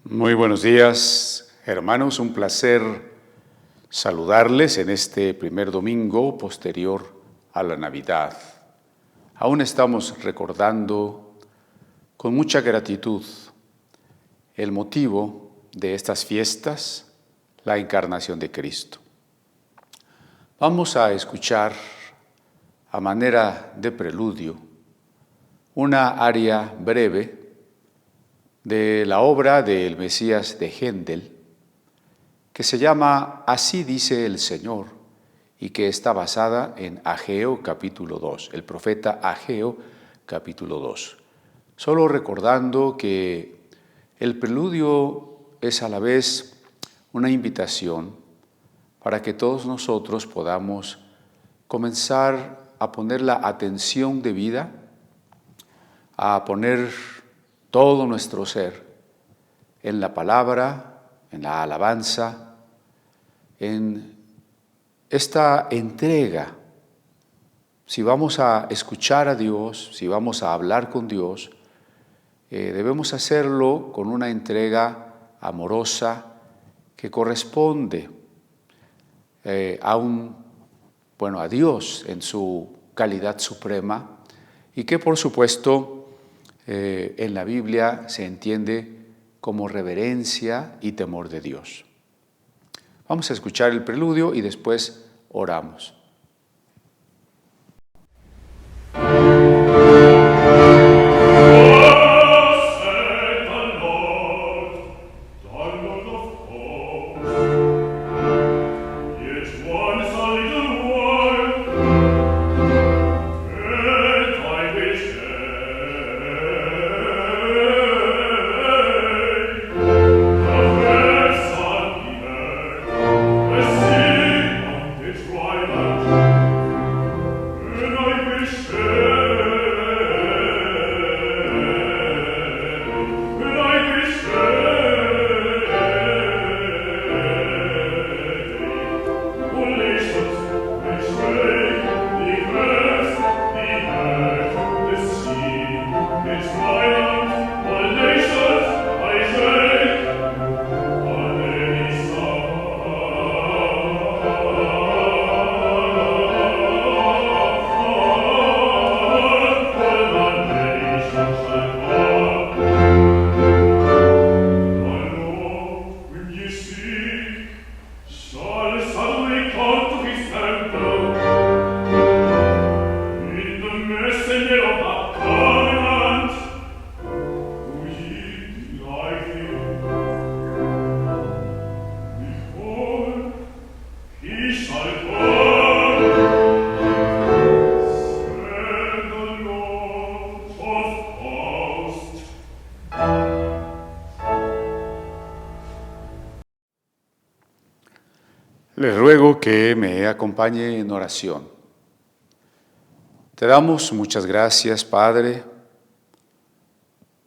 Muy buenos días, hermanos. Un placer saludarles en este primer domingo posterior a la Navidad. Aún estamos recordando con mucha gratitud el motivo de estas fiestas, la encarnación de Cristo. Vamos a escuchar a manera de preludio una aria breve de la obra del Mesías de Händel, que se llama Así dice el Señor, y que está basada en Ageo capítulo 2, el profeta Ageo capítulo 2. Solo recordando que el preludio es a la vez una invitación para que todos nosotros podamos comenzar a poner la atención debida, a poner todo nuestro ser en la palabra, en la alabanza, en esta entrega. Si vamos a escuchar a Dios, si vamos a hablar con Dios, debemos hacerlo con una entrega amorosa que corresponde a Dios en su calidad suprema y que por supuesto en la Biblia se entiende como reverencia y temor de Dios. Vamos a escuchar el preludio y después oramos. Les ruego que me acompañe en oración. Te damos muchas gracias, Padre,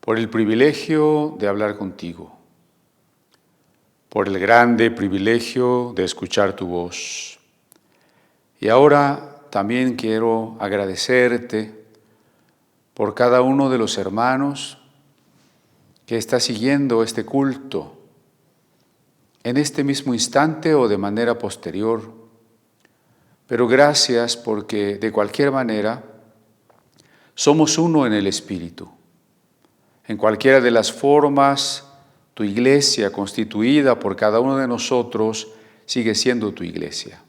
por el privilegio de hablar contigo, por el grande privilegio de escuchar tu voz. Y ahora también quiero agradecerte por cada uno de los hermanos que está siguiendo este culto en este mismo instante o de manera posterior. Pero gracias porque de cualquier manera somos uno en el Espíritu. En cualquiera de las formas, tu iglesia constituida por cada uno de nosotros sigue siendo tu iglesia.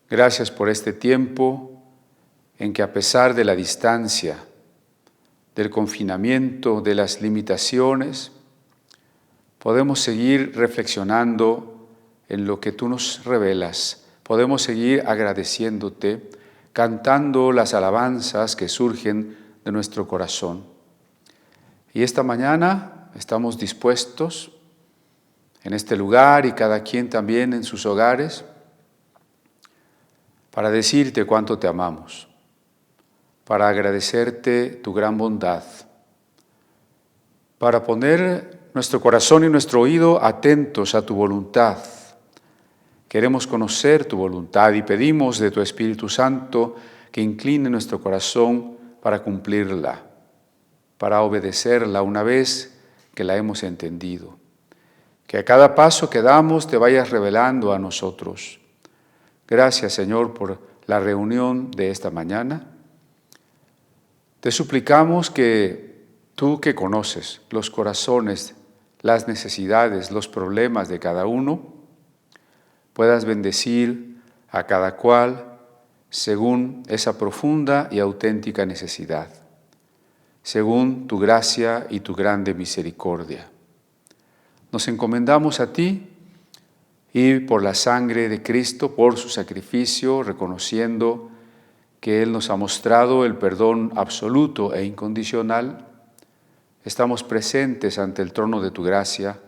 Gracias por este tiempo en que a pesar de la distancia, del confinamiento, de las limitaciones, podemos seguir reflexionando en lo que tú nos revelas. Podemos seguir agradeciéndote, cantando las alabanzas que surgen de nuestro corazón. Y esta mañana estamos dispuestos en este lugar y cada quien también en sus hogares para decirte cuánto te amamos, para agradecerte tu gran bondad, para poner nuestro corazón y nuestro oído atentos a tu voluntad. Queremos conocer tu voluntad y pedimos de tu Espíritu Santo que incline nuestro corazón para cumplirla, para obedecerla una vez que la hemos entendido. Que a cada paso que damos te vayas revelando a nosotros. Gracias, Señor, por la reunión de esta mañana. Te suplicamos que tú, que conoces los corazones, las necesidades, los problemas de cada uno, puedas bendecir a cada cual según esa profunda y auténtica necesidad, según tu gracia y tu grande misericordia. Nos encomendamos a ti y por la sangre de Cristo, por su sacrificio, reconociendo que Él nos ha mostrado el perdón absoluto e incondicional, estamos presentes ante el trono de tu gracia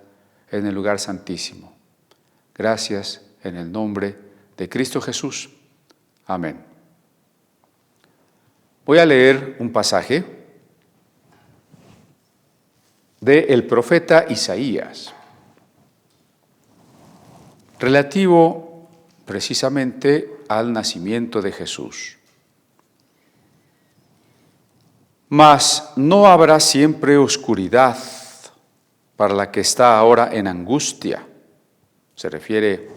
en el lugar santísimo. Gracias en el nombre de Cristo Jesús. Amén. Voy a leer un pasaje del profeta Isaías, relativo precisamente al nacimiento de Jesús. Mas no habrá siempre oscuridad para la que está ahora en angustia. Se refiere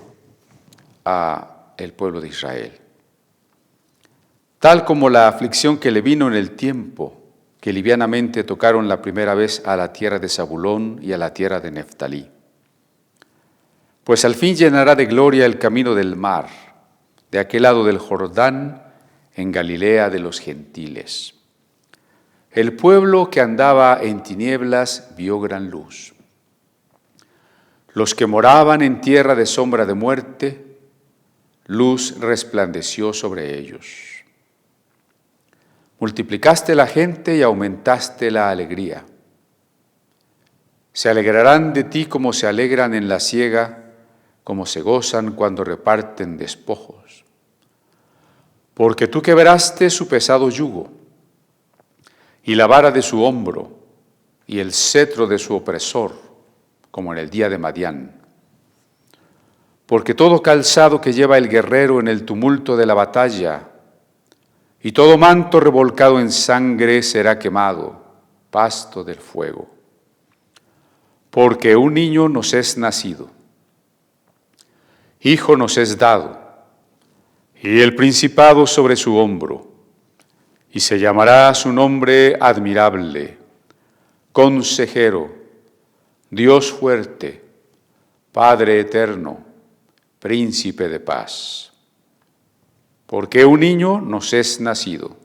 a el pueblo de Israel. Tal como la aflicción que le vino en el tiempo que livianamente tocaron la primera vez a la tierra de Zabulón y a la tierra de Neftalí. Pues al fin llenará de gloria el camino del mar, de aquel lado del Jordán, en Galilea de los gentiles. El pueblo que andaba en tinieblas vio gran luz. Los que moraban en tierra de sombra de muerte, luz resplandeció sobre ellos. Multiplicaste la gente y aumentaste la alegría. Se alegrarán de ti como se alegran en la siega, como se gozan cuando reparten despojos. Porque tú quebraste su pesado yugo, y la vara de su hombro, y el cetro de su opresor, como en el día de Madián. Porque todo calzado que lleva el guerrero en el tumulto de la batalla, y todo manto revolcado en sangre será quemado, pasto del fuego. Porque un niño nos es nacido, hijo nos es dado, y el principado sobre su hombro, y se llamará su nombre admirable, consejero, Dios fuerte, Padre eterno, príncipe de paz. Porque un niño nos es nacido,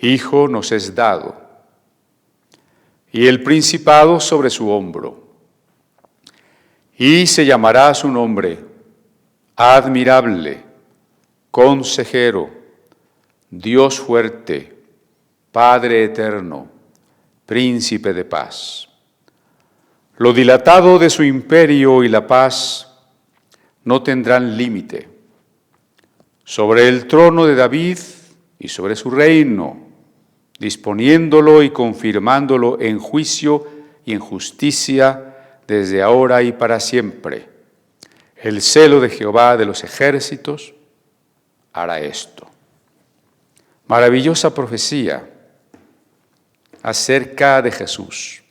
hijo nos es dado, y el principado sobre su hombro, y se llamará su nombre admirable, consejero, Dios fuerte, Padre eterno, príncipe de paz. Lo dilatado de su imperio y la paz no tendrán límite. Sobre el trono de David y sobre su reino, disponiéndolo y confirmándolo en juicio y en justicia desde ahora y para siempre. El celo de Jehová de los ejércitos hará esto. Maravillosa profecía acerca de Jesús.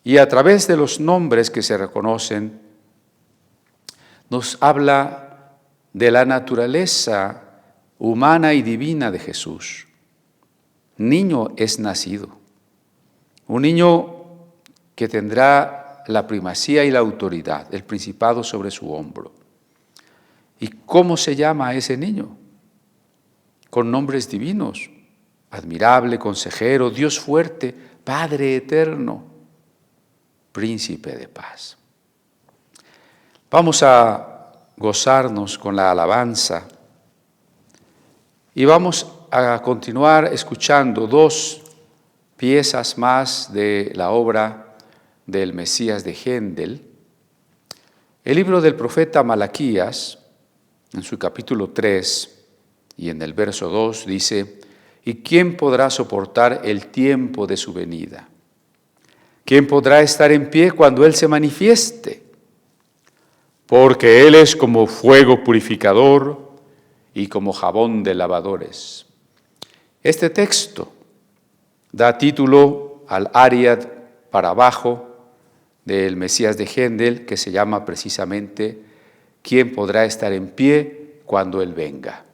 Y a través de los nombres que se reconocen, nos habla de la naturaleza humana y divina de Jesús. Niño es nacido, un niño que tendrá la primacía y la autoridad, el principado sobre su hombro. ¿Y cómo se llama a ese niño? Con nombres divinos: admirable, consejero, Dios fuerte, Padre eterno, príncipe de paz. Vamos a gozarnos con la alabanza y vamos a continuar escuchando dos piezas más de la obra del Mesías de Händel. El libro del profeta Malaquías, en su capítulo 3 y en el verso 2, dice: ¿Y quién podrá soportar el tiempo de su venida? ¿Quién podrá estar en pie cuando Él se manifieste? Porque Él es como fuego purificador y como jabón de lavadores. Este texto da título al área para abajo del Mesías de Händel, que se llama precisamente ¿Quién podrá estar en pie cuando Él venga?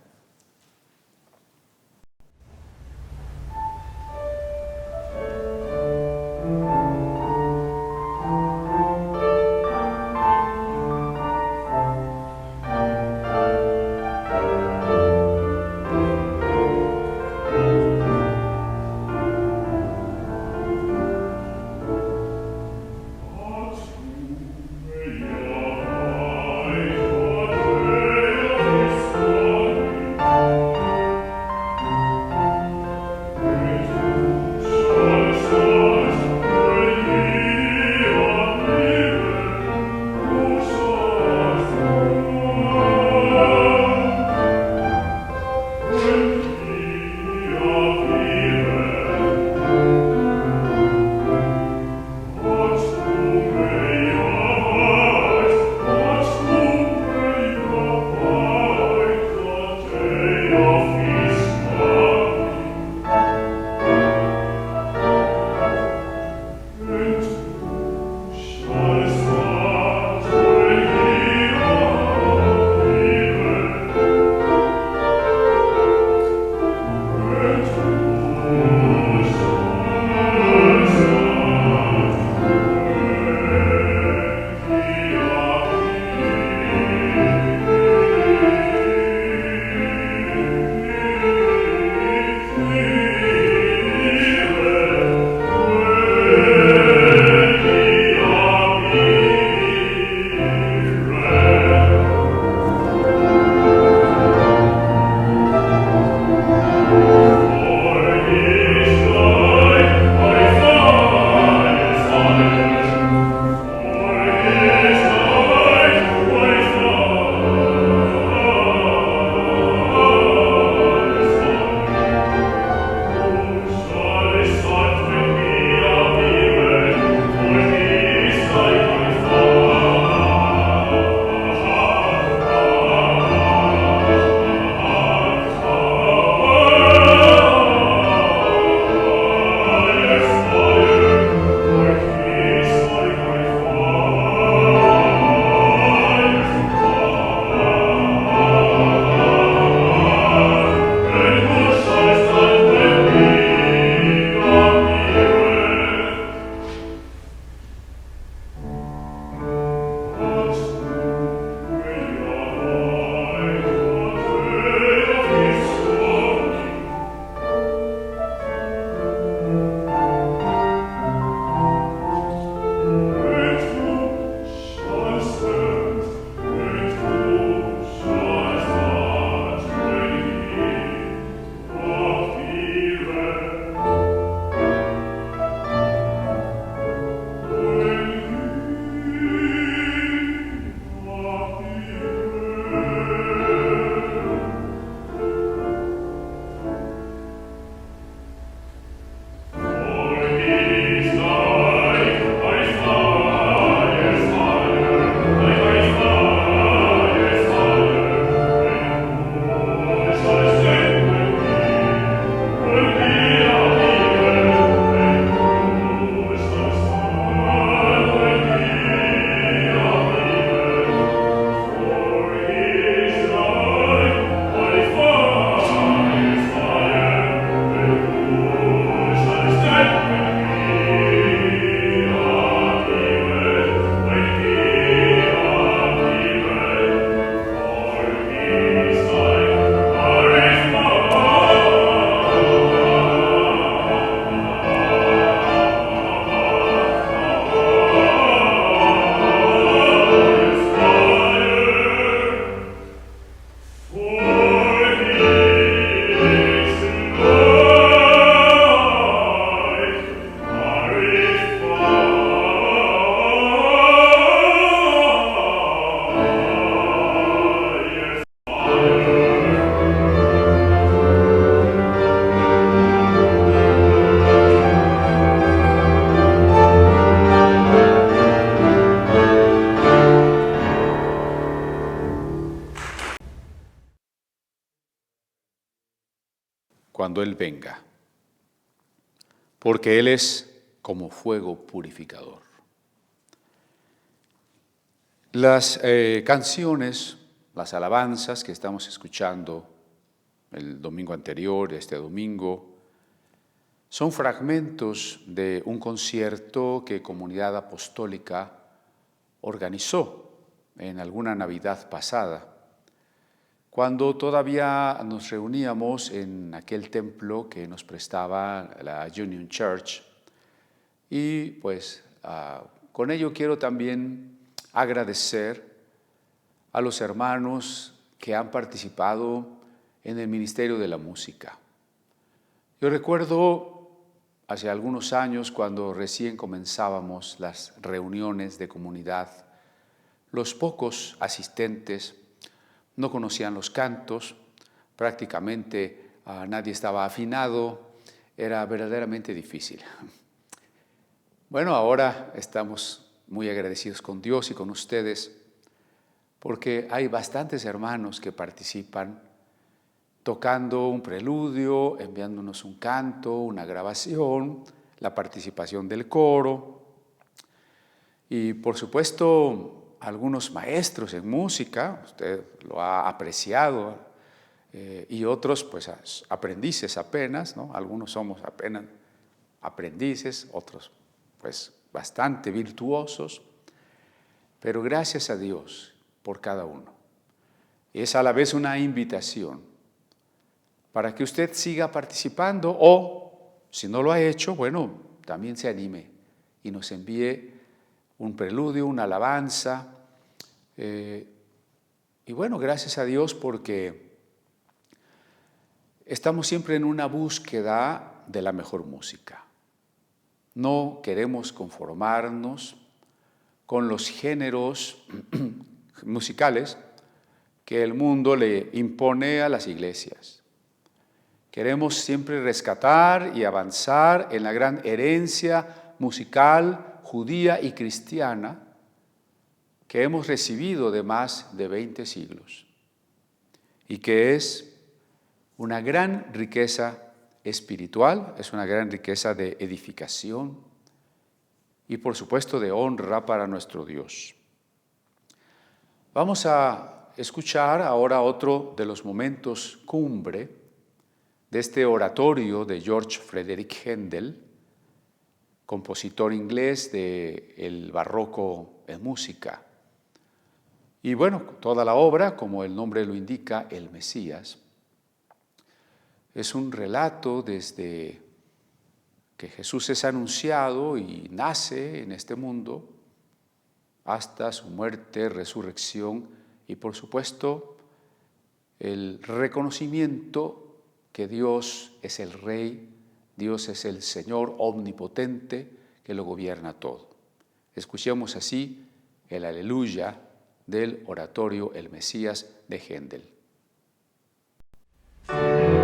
Cuando Él venga, porque Él es como fuego purificador. Las canciones, las alabanzas que estamos escuchando el domingo anterior, este domingo, son fragmentos de un concierto que Comunidad Apostólica organizó en alguna Navidad pasada, cuando todavía nos reuníamos en aquel templo que nos prestaba la Union Church. Y pues con ello quiero también agradecer a los hermanos que han participado en el Ministerio de la Música. Yo recuerdo hace algunos años, cuando recién comenzábamos las reuniones de comunidad, los pocos asistentes no conocían los cantos, prácticamente nadie estaba afinado, era verdaderamente difícil. Bueno, ahora estamos muy agradecidos con Dios y con ustedes, porque hay bastantes hermanos que participan tocando un preludio, enviándonos un canto, una grabación, la participación del coro y por supuesto algunos maestros en música, usted lo ha apreciado, y otros pues aprendices apenas, ¿no? Algunos somos apenas aprendices, otros pues bastante virtuosos, pero gracias a Dios por cada uno. Es a la vez una invitación para que usted siga participando o, si no lo ha hecho, bueno, también se anime y nos envíe un preludio, una alabanza. Y bueno, gracias a Dios porque estamos siempre en una búsqueda de la mejor música. No queremos conformarnos con los géneros musicales que el mundo le impone a las iglesias. Queremos siempre rescatar y avanzar en la gran herencia musical judía y cristiana que hemos recibido de más de 20 siglos y que es una gran riqueza espiritual, es una gran riqueza de edificación y por supuesto de honra para nuestro Dios. Vamos a escuchar ahora otro de los momentos cumbre de este oratorio de George Frederick Händel, compositor inglés del barroco en música. Y bueno, toda la obra, como el nombre lo indica, El Mesías, es un relato desde que Jesús es anunciado y nace en este mundo hasta su muerte, resurrección y por supuesto el reconocimiento que Dios es el Rey, Dios es el Señor omnipotente que lo gobierna todo. Escuchemos así el aleluya del oratorio El Mesías de Händel. Amen.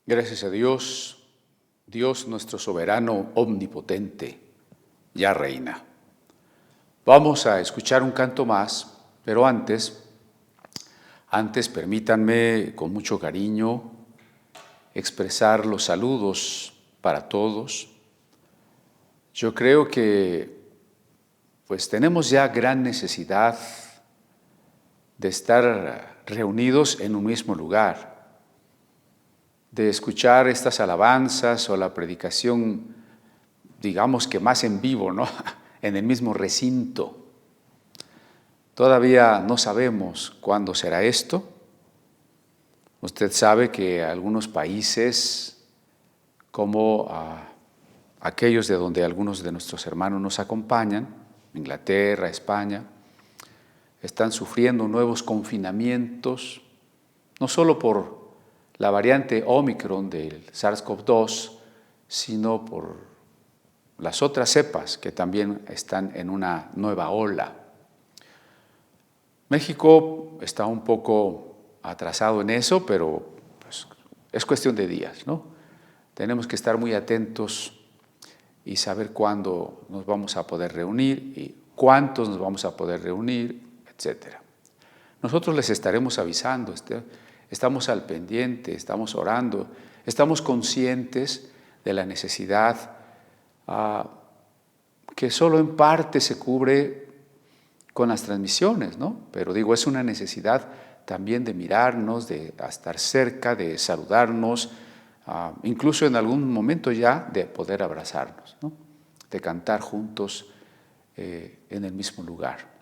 Gracias a Dios, Dios nuestro soberano omnipotente, ya reina. Vamos a escuchar un canto más, pero antes permítanme con mucho cariño expresar los saludos para todos. Yo creo que pues tenemos ya gran necesidad de estar reunidos en un mismo lugar, de escuchar estas alabanzas o la predicación, digamos que más en vivo, ¿no? En el mismo recinto. Todavía no sabemos cuándo será esto. Usted sabe que algunos países, como aquellos de donde algunos de nuestros hermanos nos acompañan, Inglaterra, España, están sufriendo nuevos confinamientos, no solo por la variante Omicron del SARS-CoV-2, sino por las otras cepas que también están en una nueva ola. México está un poco atrasado en eso, pero pues, es cuestión de días, ¿no? Tenemos que estar muy atentos y saber cuándo nos vamos a poder reunir y cuántos nos vamos a poder reunir, etc. Nosotros les estaremos avisando, estamos al pendiente, estamos orando, estamos conscientes de la necesidad que solo en parte se cubre con las transmisiones, ¿no? Pero digo, es una necesidad también de mirarnos, de estar cerca, de saludarnos, incluso en algún momento ya de poder abrazarnos, ¿no? De cantar juntos en el mismo lugar.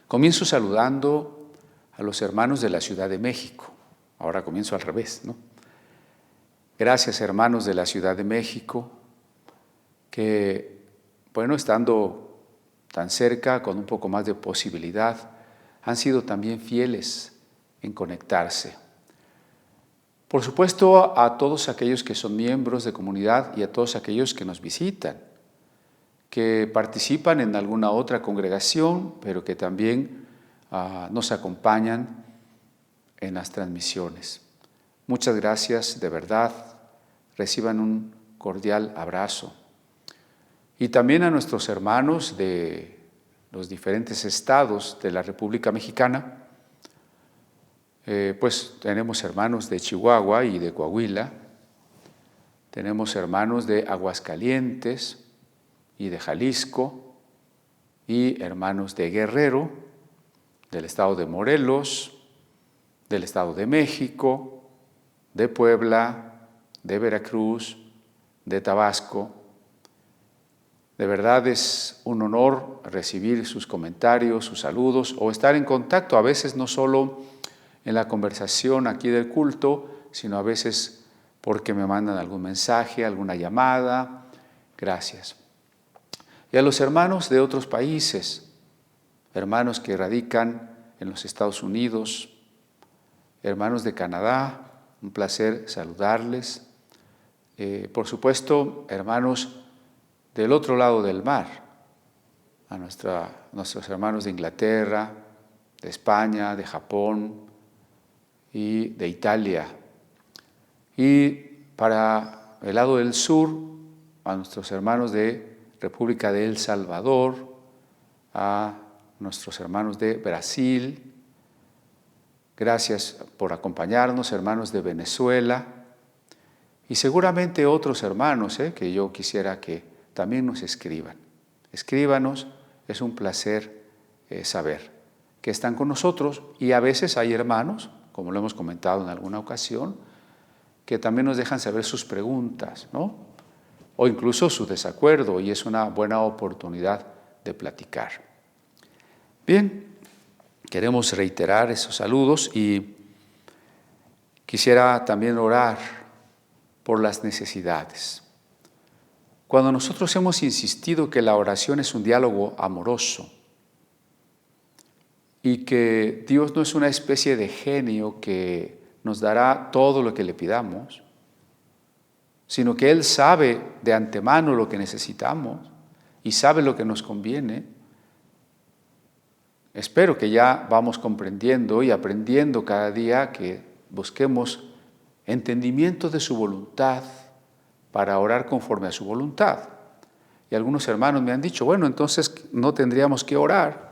Comienzo saludando a los hermanos de la Ciudad de México. Ahora comienzo al revés, ¿no? Gracias, hermanos de la Ciudad de México, que, bueno, estando tan cerca, con un poco más de posibilidad, han sido también fieles en conectarse. Por supuesto, a todos aquellos que son miembros de comunidad y a todos aquellos que nos visitan, que participan en alguna otra congregación, pero que también nos acompañan en las transmisiones. Muchas gracias, de verdad. Reciban un cordial abrazo. Y también a nuestros hermanos de los diferentes estados de la República Mexicana, pues tenemos hermanos de Chihuahua y de Coahuila, tenemos hermanos de Aguascalientes y de Jalisco, y hermanos de Guerrero, del estado de Morelos, del estado de México, de Puebla, de Veracruz, de Tabasco. De verdad es un honor recibir sus comentarios, sus saludos o estar en contacto, a veces no solo en la conversación aquí del culto, sino a veces porque me mandan algún mensaje, alguna llamada. Gracias. Y a los hermanos de otros países, hermanos que radican en los Estados Unidos, hermanos de Canadá, un placer saludarles. Por supuesto, hermanos del otro lado del mar, a nuestros hermanos de Inglaterra, de España, de Japón y de Italia. Y para el lado del sur, a nuestros hermanos de República de El Salvador, a nuestros hermanos de Brasil. Gracias por acompañarnos, hermanos de Venezuela. Y seguramente otros hermanos que yo quisiera que también nos escriban. Escríbanos, es un placer saber que están con nosotros, y a veces hay hermanos, como lo hemos comentado en alguna ocasión, que también nos dejan saber sus preguntas, ¿no? O incluso su desacuerdo, y es una buena oportunidad de platicar. Bien, queremos reiterar esos saludos y quisiera también orar por las necesidades. Cuando nosotros hemos insistido que la oración es un diálogo amoroso y que Dios no es una especie de genio que nos dará todo lo que le pidamos, sino que Él sabe de antemano lo que necesitamos y sabe lo que nos conviene, espero que ya vamos comprendiendo y aprendiendo cada día que busquemos entendimiento de su voluntad para orar conforme a su voluntad. Y algunos hermanos me han dicho, bueno, entonces no tendríamos que orar.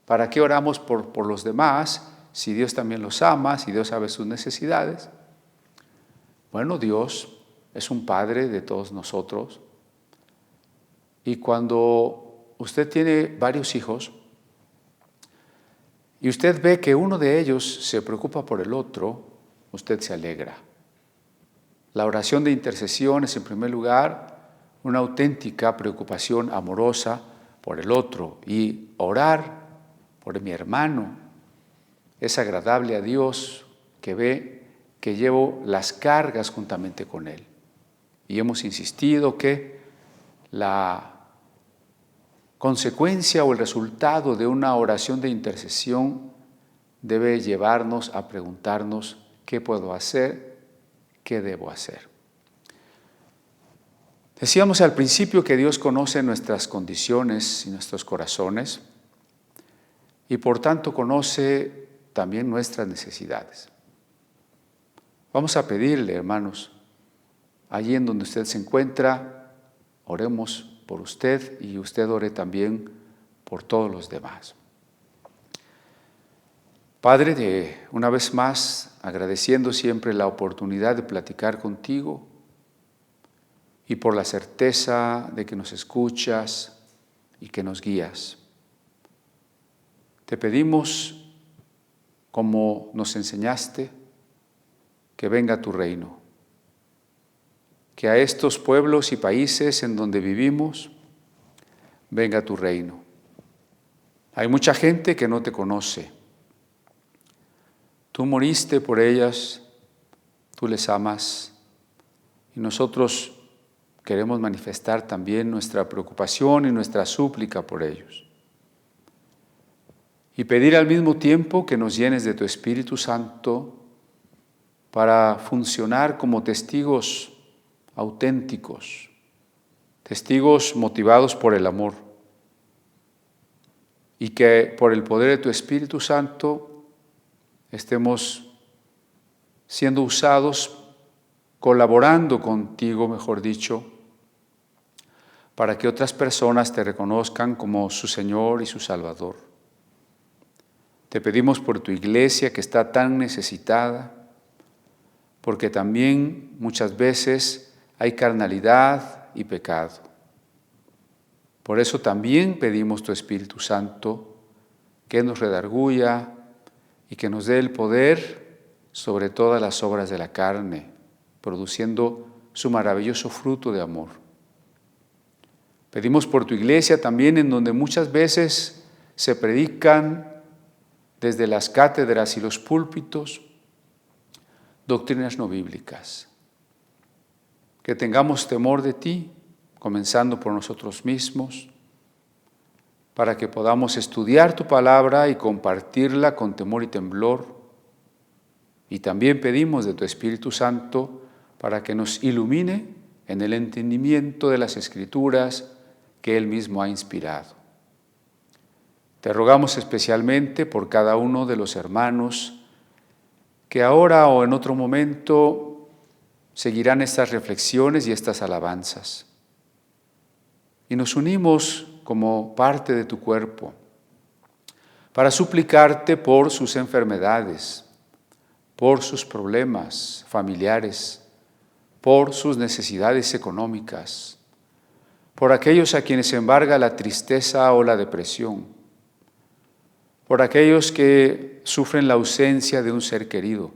¿Para qué oramos por los demás si Dios también los ama, si Dios sabe sus necesidades? Bueno, Dios es un Padre de todos nosotros. Y cuando usted tiene varios hijos y usted ve que uno de ellos se preocupa por el otro, usted se alegra. La oración de intercesión es, en primer lugar, una auténtica preocupación amorosa por el otro. Y orar por mi hermano es agradable a Dios, que ve que llevo las cargas juntamente con Él. Y hemos insistido que la consecuencia o el resultado de una oración de intercesión debe llevarnos a preguntarnos qué puedo hacer, qué debo hacer. Decíamos al principio que Dios conoce nuestras condiciones y nuestros corazones y por tanto conoce también nuestras necesidades. Vamos a pedirle, hermanos, allí en donde usted se encuentra, oremos por usted y usted ore también por todos los demás. Padre, una vez más, agradeciendo siempre la oportunidad de platicar contigo y por la certeza de que nos escuchas y que nos guías. Te pedimos, como nos enseñaste, que venga tu reino, que a estos pueblos y países en donde vivimos venga tu reino. Hay mucha gente que no te conoce. Tú moriste por ellas, tú les amas y nosotros queremos manifestar también nuestra preocupación y nuestra súplica por ellos. Y pedir al mismo tiempo que nos llenes de tu Espíritu Santo para funcionar como testigos auténticos, testigos motivados por el amor. Y que por el poder de tu Espíritu Santo estemos siendo usados, colaborando contigo, mejor dicho, para que otras personas te reconozcan como su Señor y su Salvador. Te pedimos por tu iglesia que está tan necesitada, porque también muchas veces hay carnalidad y pecado. Por eso también pedimos tu Espíritu Santo que nos redarguya y que nos dé el poder sobre todas las obras de la carne, produciendo su maravilloso fruto de amor. Pedimos por tu iglesia también, en donde muchas veces se predican desde las cátedras y los púlpitos doctrinas no bíblicas. Que tengamos temor de ti, comenzando por nosotros mismos, para que podamos estudiar tu palabra y compartirla con temor y temblor. Y también pedimos de tu Espíritu Santo para que nos ilumine en el entendimiento de las Escrituras que Él mismo ha inspirado. Te rogamos especialmente por cada uno de los hermanos que ahora o en otro momento seguirán estas reflexiones y estas alabanzas. Y nos unimos como parte de tu cuerpo para suplicarte por sus enfermedades, por sus problemas familiares, por sus necesidades económicas, por aquellos a quienes embarga la tristeza o la depresión, por aquellos que sufren la ausencia de un ser querido,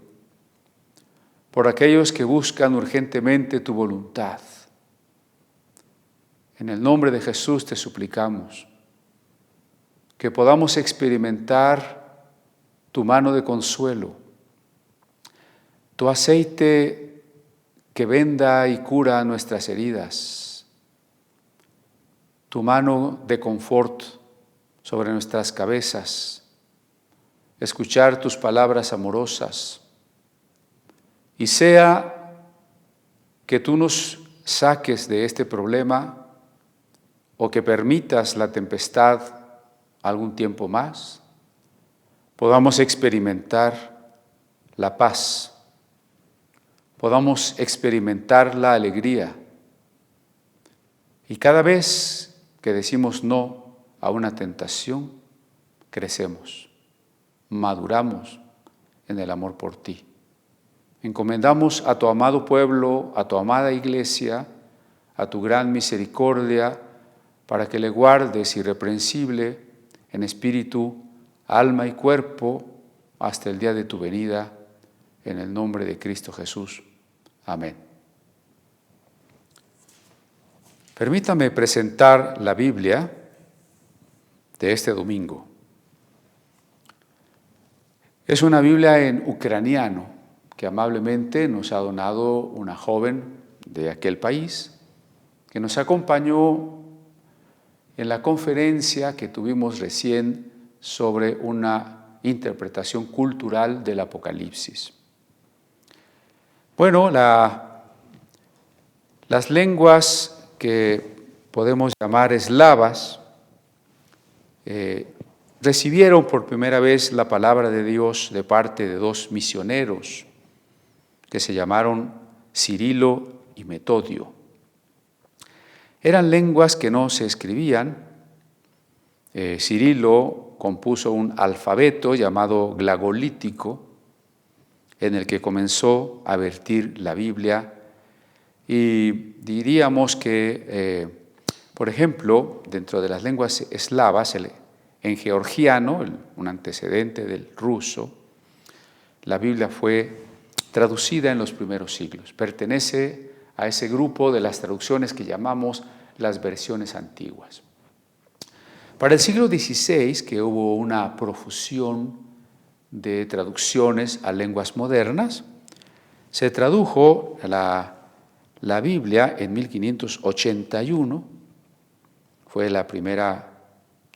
por aquellos que buscan urgentemente tu voluntad. En el nombre de Jesús te suplicamos que podamos experimentar tu mano de consuelo, tu aceite que venda y cura nuestras heridas, tu mano de confort sobre nuestras cabezas, escuchar tus palabras amorosas, y sea que tú nos saques de este problema o que permitas la tempestad algún tiempo más, podamos experimentar la paz podamos experimentar la alegría. Y cada vez que decimos no a una tentación, crecemos, maduramos en el amor por ti. Encomendamos a tu amado pueblo, a tu amada iglesia, a tu gran misericordia, para que le guardes irreprensible en espíritu, alma y cuerpo, hasta el día de tu venida, en el nombre de Cristo Jesús. Amén. Permítame presentar la Biblia de este domingo. Es una Biblia en ucraniano que amablemente nos ha donado una joven de aquel país que nos acompañó en la conferencia que tuvimos recién sobre una interpretación cultural del Apocalipsis. Bueno, las lenguas que podemos llamar eslavas recibieron por primera vez la palabra de Dios de parte de dos misioneros que se llamaron Cirilo y Metodio. Eran lenguas que no se escribían. Cirilo compuso un alfabeto llamado glagolítico en el que comenzó a vertir la Biblia, y diríamos que, por ejemplo, dentro de las lenguas eslavas, en georgiano, un antecedente del ruso, la Biblia fue traducida en los primeros siglos. Pertenece a ese grupo de las traducciones que llamamos las versiones antiguas. Para el siglo XVI, que hubo una profusión de traducciones a lenguas modernas, se tradujo la Biblia en 1581, fue la primera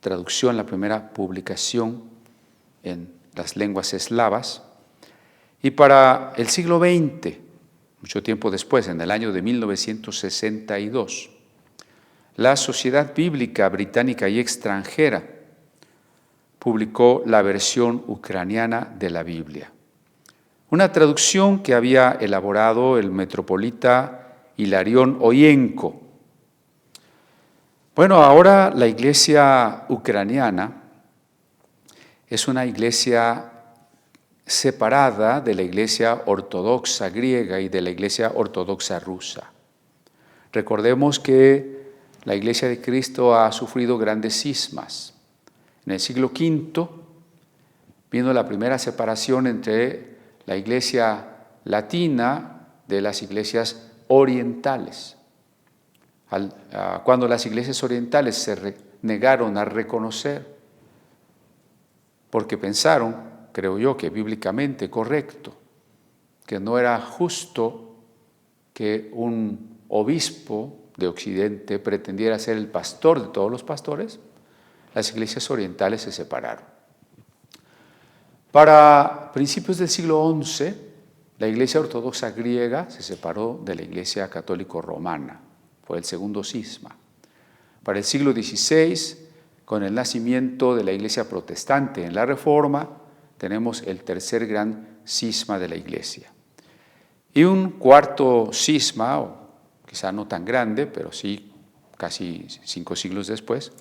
traducción, la primera publicación en las lenguas eslavas, y para el siglo XX, mucho tiempo después, en el año de 1962, la Sociedad Bíblica Británica y Extranjera publicó la versión ucraniana de la Biblia, una traducción que había elaborado el metropolita Hilarión Oyenko. Bueno, ahora la iglesia ucraniana es una iglesia separada de la iglesia ortodoxa griega y de la iglesia ortodoxa rusa. Recordemos que la iglesia de Cristo ha sufrido grandes cismas. En el siglo V vino la primera separación entre la iglesia latina de las iglesias orientales. Cuando las iglesias orientales se negaron a reconocer, porque pensaron, creo yo, que bíblicamente correcto, que no era justo que un obispo de Occidente pretendiera ser el pastor de todos los pastores, las iglesias orientales se separaron. Para principios del siglo XI, la iglesia ortodoxa griega se separó de la iglesia católico-romana, fue el segundo cisma. Para el siglo XVI, con el nacimiento de la iglesia protestante en la Reforma, tenemos el tercer gran cisma de la iglesia. Y un cuarto cisma, o quizá no tan grande, pero sí casi 5 siglos después,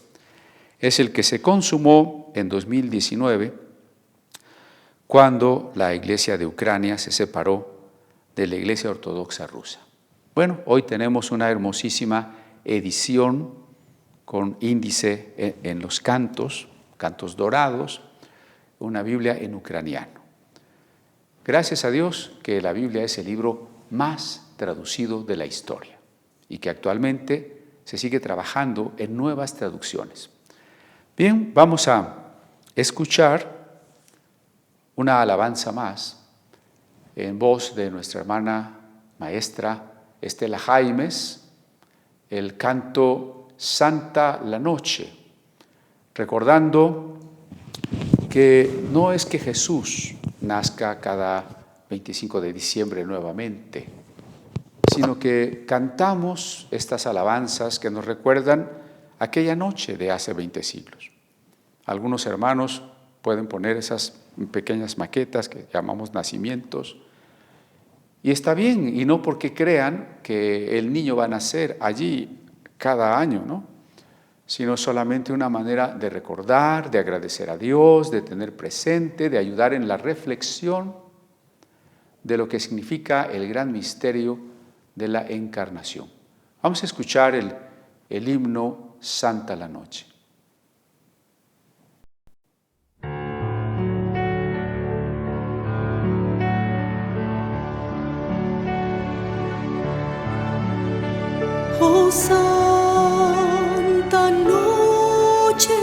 es el que se consumó en 2019, cuando la iglesia de Ucrania se separó de la iglesia ortodoxa rusa. Bueno, hoy tenemos una hermosísima edición con índice en los cantos dorados, una Biblia en ucraniano. Gracias a Dios que la Biblia es el libro más traducido de la historia y que actualmente se sigue trabajando en nuevas traducciones. Bien, vamos a escuchar una alabanza más en voz de nuestra hermana maestra Estela Jaimes, el canto Santa la Noche, recordando que no es que Jesús nazca cada 25 de diciembre nuevamente, sino que cantamos estas alabanzas que nos recuerdan aquella noche de hace 20 siglos. Algunos hermanos pueden poner esas pequeñas maquetas que llamamos nacimientos Y está bien, y no porque crean que el niño va a nacer allí cada año, ¿no? Sino solamente una manera de recordar, de agradecer a Dios, de tener presente, de ayudar en la reflexión de lo que significa el gran misterio de la encarnación. Vamos a escuchar el himno Santa la Noche. Oh santa noche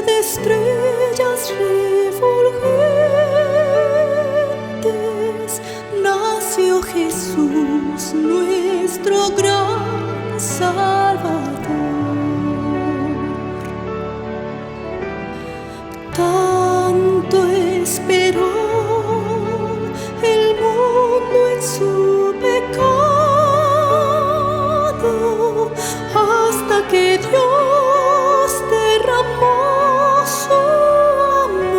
de estrellas refulgentes, nació Jesús, nuestro gran Salvador. Tanto esperó el mundo en su pecado, hasta que Dios derramó su amor.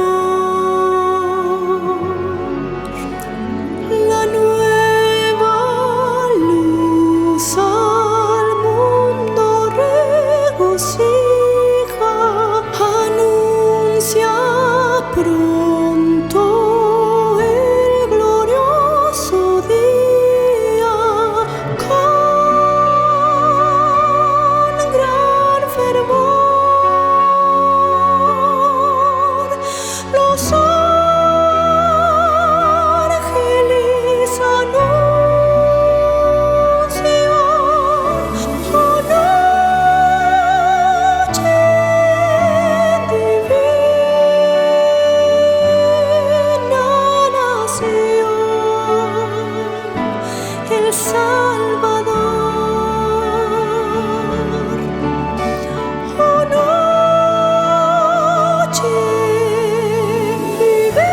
La nueva luz al mundo regocija, anuncia pronto el glorioso día. Con gran fervor los ángeles anuncian, oh noche divina, nació el Salvador. Oh noche divina,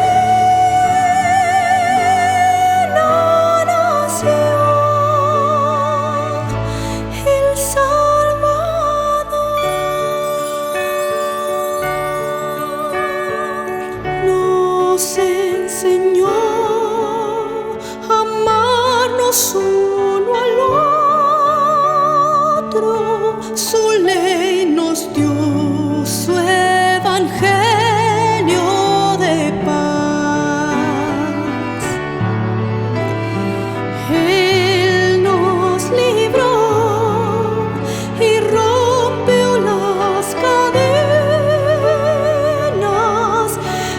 nació el Salvador. Nos enseñó a amarnos uno al otro, su ley nos dio, su evangelio de paz. Él nos libró y rompió las cadenas,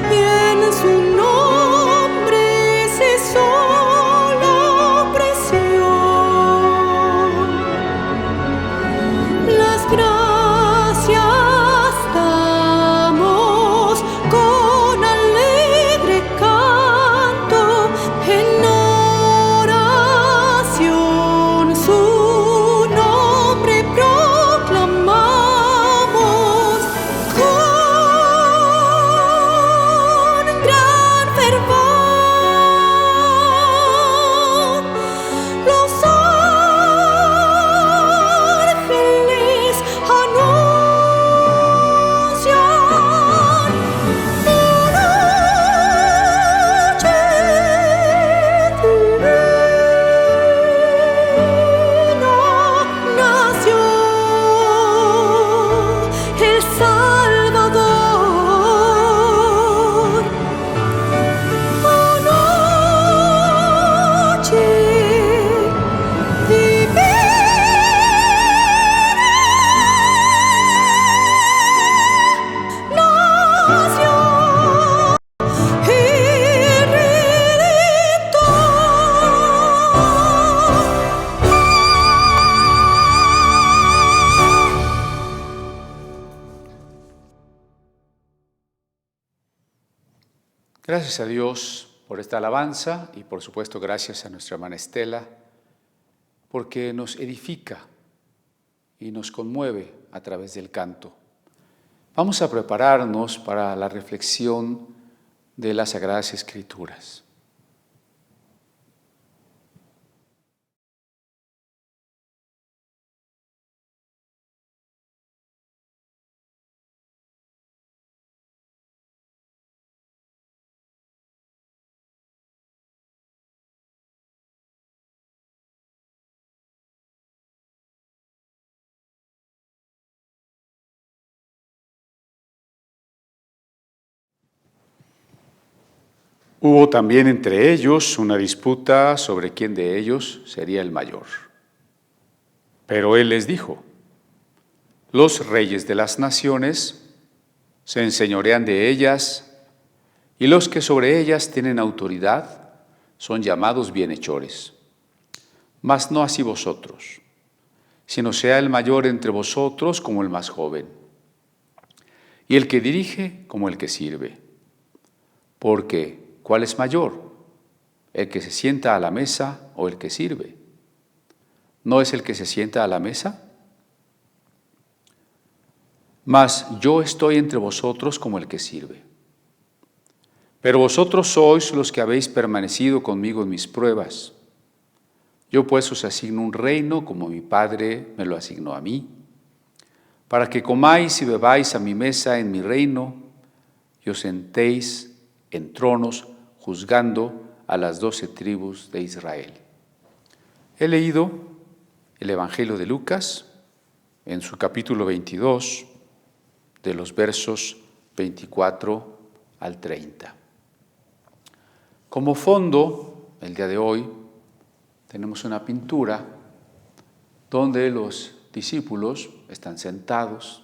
y en su nombre cesó la opresión. Las gracias damos con alegre canto, en oración su nombre proclamamos. Con gran fervor los ángeles anuncian, oh noche divina, nació el Salvador. Oh noche divina, nació el Redentor. Gracias a Dios por esta alabanza y por supuesto gracias a nuestra hermana Estela porque nos edifica y nos conmueve a través del canto. Vamos a prepararnos para la reflexión de las Sagradas Escrituras. Hubo también entre ellos una disputa sobre quién de ellos sería el mayor. Pero él les dijo: los reyes de las naciones se enseñorean de ellas, y los que sobre ellas tienen autoridad son llamados bienhechores. Mas no así vosotros, sino sea el mayor entre vosotros como el más joven, y el que dirige como el que sirve. Porque, ¿cuál es mayor? ¿El que se sienta a la mesa o el que sirve? ¿No es el que se sienta a la mesa? Mas yo estoy entre vosotros como el que sirve. Pero vosotros sois los que habéis permanecido conmigo en mis pruebas. Yo pues os asigno un reino como mi Padre me lo asignó a mí, para que comáis y bebáis a mi mesa en mi reino y os sentéis en tronos juzgando a las 12 tribus de Israel. He leído el Evangelio de Lucas en su capítulo 22, de los versos 24 al 30. Como fondo, el día de hoy, tenemos una pintura donde los discípulos están sentados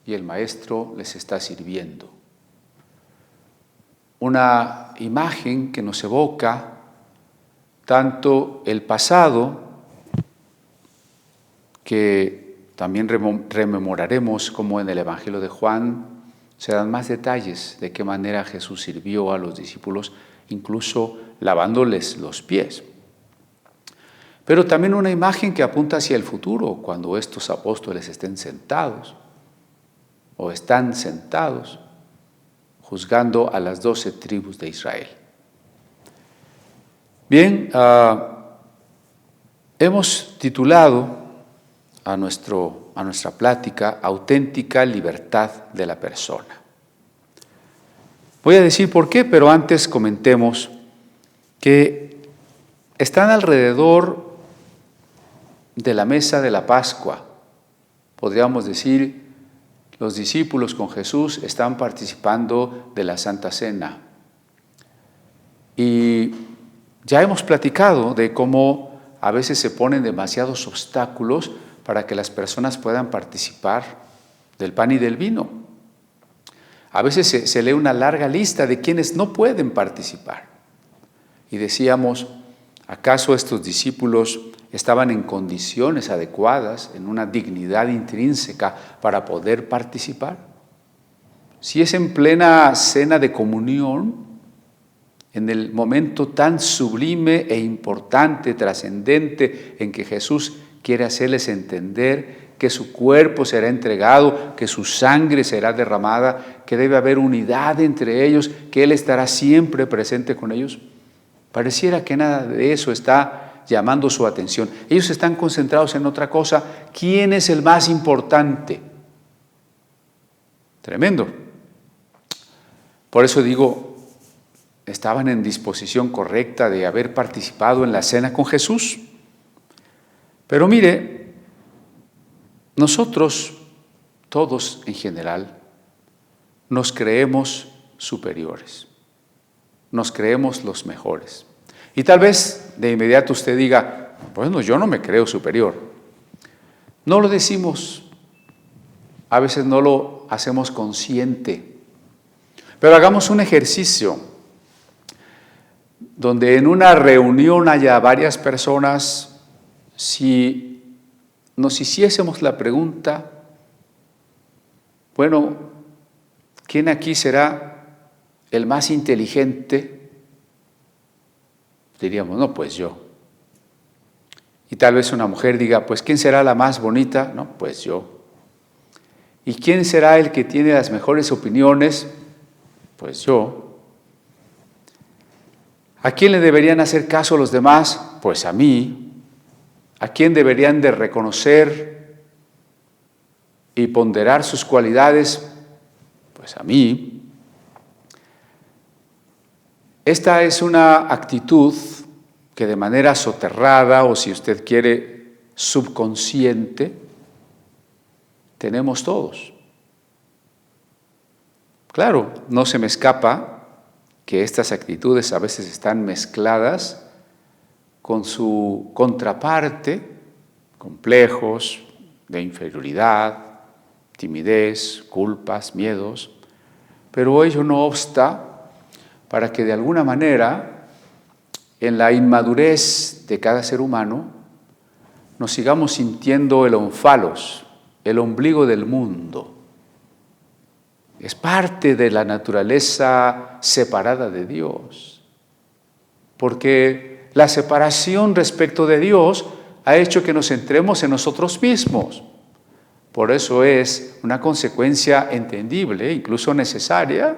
y el maestro les está sirviendo. Una imagen que nos evoca tanto el pasado, que también rememoraremos como en el Evangelio de Juan se dan más detalles de qué manera Jesús sirvió a los discípulos, incluso lavándoles los pies. Pero también una imagen que apunta hacia el futuro, cuando estos apóstoles estén sentados o están sentados juzgando a las 12 tribus de Israel. Bien, hemos titulado a nuestra plática Auténtica libertad de la persona. Voy a decir por qué, pero antes comentemos que están alrededor de la mesa de la Pascua. Podríamos decir, los discípulos con Jesús están participando de la Santa Cena. Y ya hemos platicado de cómo a veces se ponen demasiados obstáculos para que las personas puedan participar del pan y del vino. A veces se lee una larga lista de quienes no pueden participar. Y decíamos, ¿acaso estos discípulos estaban en condiciones adecuadas, en una dignidad intrínseca para poder participar? Si es en plena cena de comunión, en el momento tan sublime e importante, trascendente, en que Jesús quiere hacerles entender que su cuerpo será entregado, que su sangre será derramada, que debe haber unidad entre ellos, que Él estará siempre presente con ellos. Pareciera que nada de eso está llamando su atención. Ellos están concentrados en otra cosa. ¿Quién es el más importante? Tremendo. Por eso digo, estaban en disposición correcta de haber participado en la cena con Jesús. Pero mire, nosotros, todos en general, nos creemos superiores, nos creemos los mejores. Y tal vez de inmediato usted diga, bueno, yo no me creo superior. No lo decimos, a veces no lo hacemos consciente, pero hagamos un ejercicio donde en una reunión haya varias personas, si nos hiciésemos la pregunta, bueno, ¿quién aquí será el más inteligente? Diríamos, no, pues yo. Y tal vez una mujer diga, pues ¿quién será la más bonita? No, pues yo. ¿Y quién será el que tiene las mejores opiniones? Pues yo. ¿A quién le deberían hacer caso los demás? Pues a mí. ¿A quién deberían de reconocer y ponderar sus cualidades? Pues a mí. Esta es una actitud que de manera soterrada, o si usted quiere, subconsciente, tenemos todos. Claro, no se me escapa que estas actitudes a veces están mezcladas con su contraparte, complejos de inferioridad, timidez, culpas, miedos, pero ello no obsta para que de alguna manera, en la inmadurez de cada ser humano, nos sigamos sintiendo el ónfalos, el ombligo del mundo. Es parte de la naturaleza separada de Dios, porque la separación respecto de Dios ha hecho que nos centremos en nosotros mismos. Por eso es una consecuencia entendible, incluso necesaria,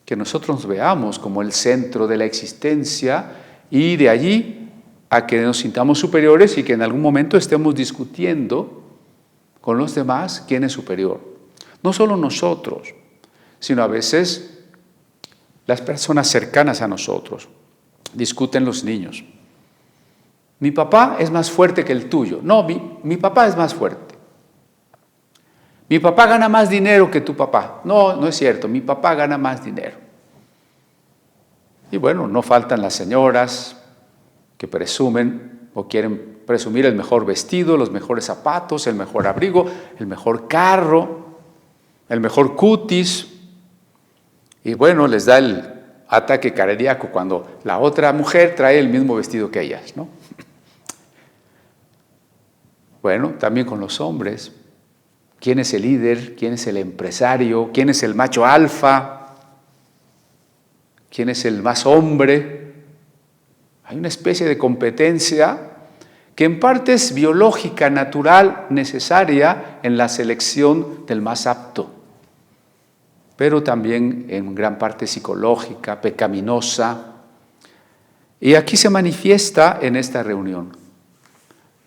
que nosotros nos veamos como el centro de la existencia y de allí a que nos sintamos superiores y que en algún momento estemos discutiendo con los demás quién es superior. No solo nosotros, sino a veces las personas cercanas a nosotros. Discuten los niños. Mi papá es más fuerte que el tuyo. No, mi papá es más fuerte. Mi papá gana más dinero que tu papá. No, no es cierto, mi papá gana más dinero. Y bueno, no faltan las señoras que presumen o quieren presumir el mejor vestido, los mejores zapatos, el mejor abrigo, el mejor carro, el mejor cutis. Y bueno, les da el ataque cardíaco cuando la otra mujer trae el mismo vestido que ellas, ¿no? Bueno, también con los hombres. ¿Quién es el líder? ¿Quién es el empresario? ¿Quién es el macho alfa? ¿Quién es el más hombre? Hay una especie de competencia que en parte es biológica, natural, necesaria en la selección del más apto, pero también en gran parte psicológica, pecaminosa. Y aquí se manifiesta en esta reunión.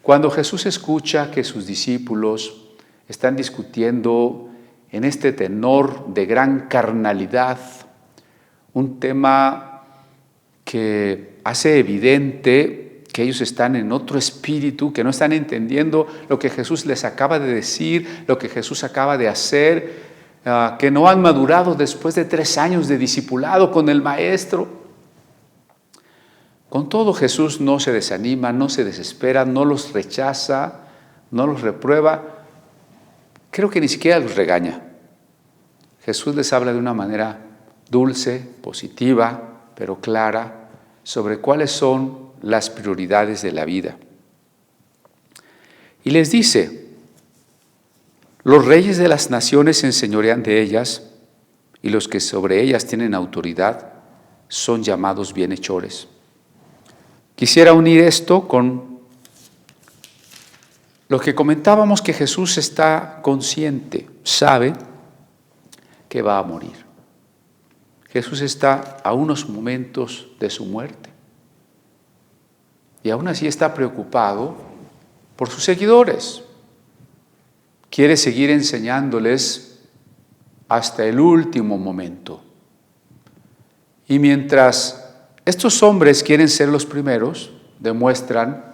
Cuando Jesús escucha que sus discípulos están discutiendo en este tenor de gran carnalidad, un tema que hace evidente que ellos están en otro espíritu, que no están entendiendo lo que Jesús les acaba de decir, lo que Jesús acaba de hacer, que no han madurado después de 3 años de discipulado con el Maestro. Con todo, Jesús no se desanima, no se desespera, no los rechaza, no los reprueba. Creo que ni siquiera los regaña. Jesús les habla de una manera dulce, positiva, pero clara, sobre cuáles son las prioridades de la vida. Y les dice: los reyes de las naciones se enseñorean de ellas, y los que sobre ellas tienen autoridad son llamados bienhechores. Quisiera unir esto con lo que comentábamos, que Jesús está consciente, sabe que va a morir. Jesús está a unos momentos de su muerte y aún así está preocupado por sus seguidores. Quiere seguir enseñándoles hasta el último momento. Y mientras estos hombres quieren ser los primeros, demuestran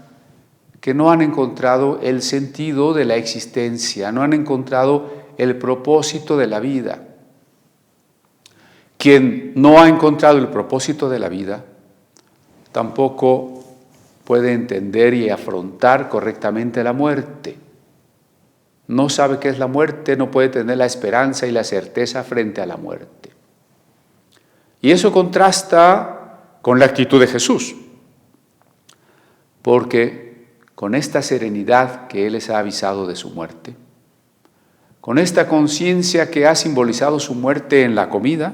que no han encontrado el sentido de la existencia, no han encontrado el propósito de la vida. Quien no ha encontrado el propósito de la vida, tampoco puede entender y afrontar correctamente la muerte. No sabe qué es la muerte, no puede tener la esperanza y la certeza frente a la muerte. Y eso contrasta con la actitud de Jesús, porque con esta serenidad que Él les ha avisado de su muerte, con esta conciencia que ha simbolizado su muerte en la comida,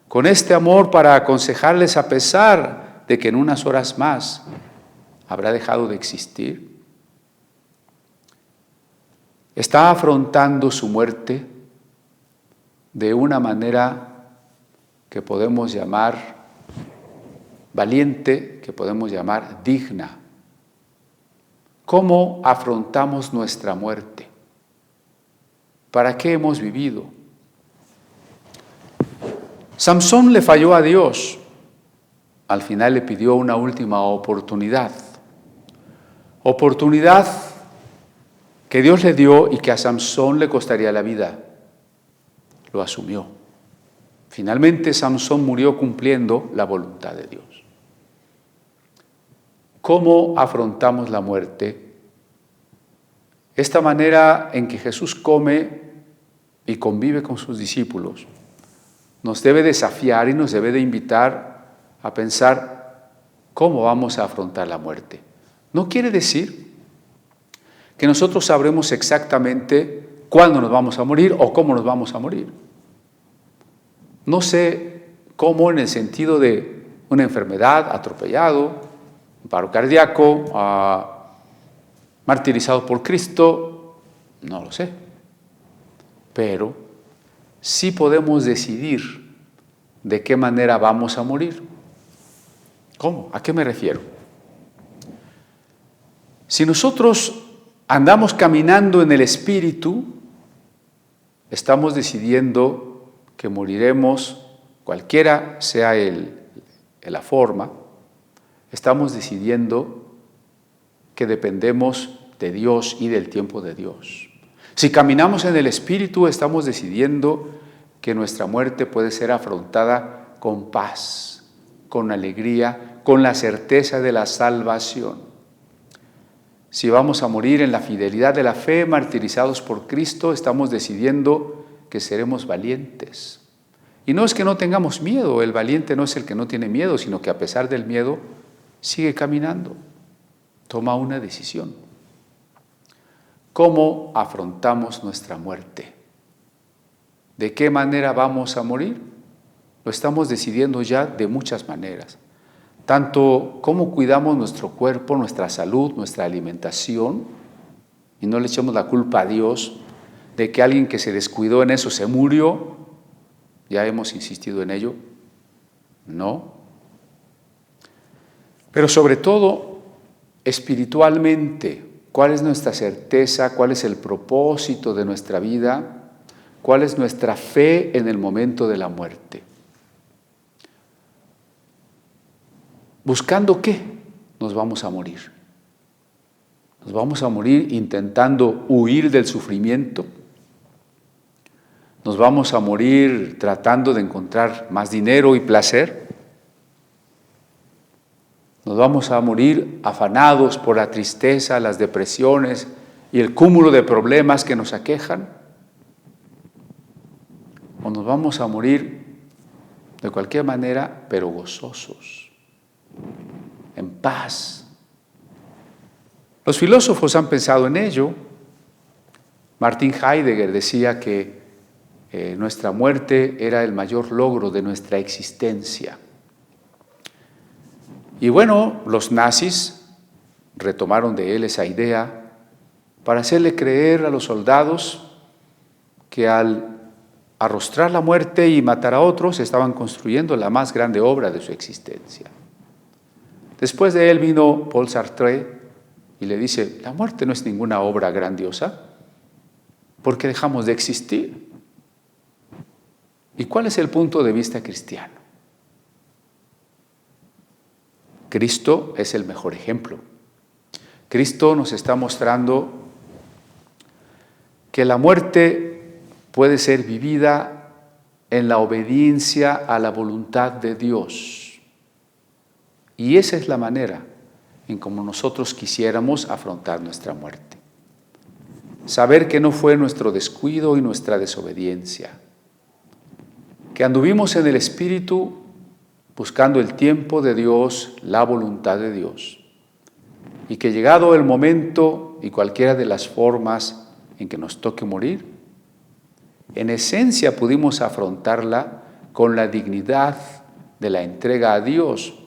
con este amor para aconsejarles a pesar de que en unas horas más habrá dejado de existir, está afrontando su muerte de una manera que podemos llamar valiente, que podemos llamar digna. ¿Cómo afrontamos nuestra muerte? ¿Para qué hemos vivido? Samsón le falló a Dios. Al final le pidió una última oportunidad. Oportunidad que Dios le dio y que a Samsón le costaría la vida. Lo asumió. Finalmente, Samson murió cumpliendo la voluntad de Dios. ¿Cómo afrontamos la muerte? Esta manera en que Jesús come y convive con sus discípulos nos debe desafiar y nos debe de invitar a pensar cómo vamos a afrontar la muerte. No quiere decir que nosotros sabremos exactamente cuándo nos vamos a morir o cómo nos vamos a morir. No sé cómo en el sentido de una enfermedad, atropellado, un paro cardíaco, martirizado por Cristo, no lo sé. Pero sí podemos decidir de qué manera vamos a morir. ¿Cómo? ¿A qué me refiero? Si nosotros andamos caminando en el Espíritu, estamos decidiendo que moriremos, cualquiera sea la forma, estamos decidiendo que dependemos de Dios y del tiempo de Dios. Si caminamos en el Espíritu, estamos decidiendo que nuestra muerte puede ser afrontada con paz, con alegría, con la certeza de la salvación. Si vamos a morir en la fidelidad de la fe, martirizados por Cristo, estamos decidiendo que seremos valientes. Y no es que no tengamos miedo, el valiente no es el que no tiene miedo, sino que a pesar del miedo sigue caminando, toma una decisión. ¿Cómo afrontamos nuestra muerte? ¿De qué manera vamos a morir? Lo estamos decidiendo ya de muchas maneras. Tanto cómo cuidamos nuestro cuerpo, nuestra salud, nuestra alimentación, y no le echemos la culpa a Dios de que alguien que se descuidó en eso se murió. Ya hemos insistido en ello. No. Pero sobre todo, espiritualmente, ¿cuál es nuestra certeza? ¿Cuál es el propósito de nuestra vida? ¿Cuál es nuestra fe en el momento de la muerte? ¿Buscando qué nos vamos a morir? ¿Nos vamos a morir intentando huir del sufrimiento? ¿Nos vamos a morir tratando de encontrar más dinero y placer? ¿Nos vamos a morir afanados por la tristeza, las depresiones y el cúmulo de problemas que nos aquejan? ¿O nos vamos a morir de cualquier manera, pero gozosos, en paz? Los filósofos han pensado en ello. Martin Heidegger decía que nuestra muerte era el mayor logro de nuestra existencia. Y bueno, los nazis retomaron de él esa idea para hacerle creer a los soldados que al arrostrar la muerte y matar a otros estaban construyendo la más grande obra de su existencia. Después de él vino Paul Sartre y le dice: la muerte no es ninguna obra grandiosa, porque dejamos de existir. ¿Y cuál es el punto de vista cristiano? Cristo es el mejor ejemplo. Cristo nos está mostrando que la muerte puede ser vivida en la obediencia a la voluntad de Dios. Y esa es la manera en cómo nosotros quisiéramos afrontar nuestra muerte. Saber que no fue nuestro descuido y nuestra desobediencia, que anduvimos en el Espíritu buscando el tiempo de Dios, la voluntad de Dios, y que llegado el momento y cualquiera de las formas en que nos toque morir, en esencia pudimos afrontarla con la dignidad de la entrega a Dios,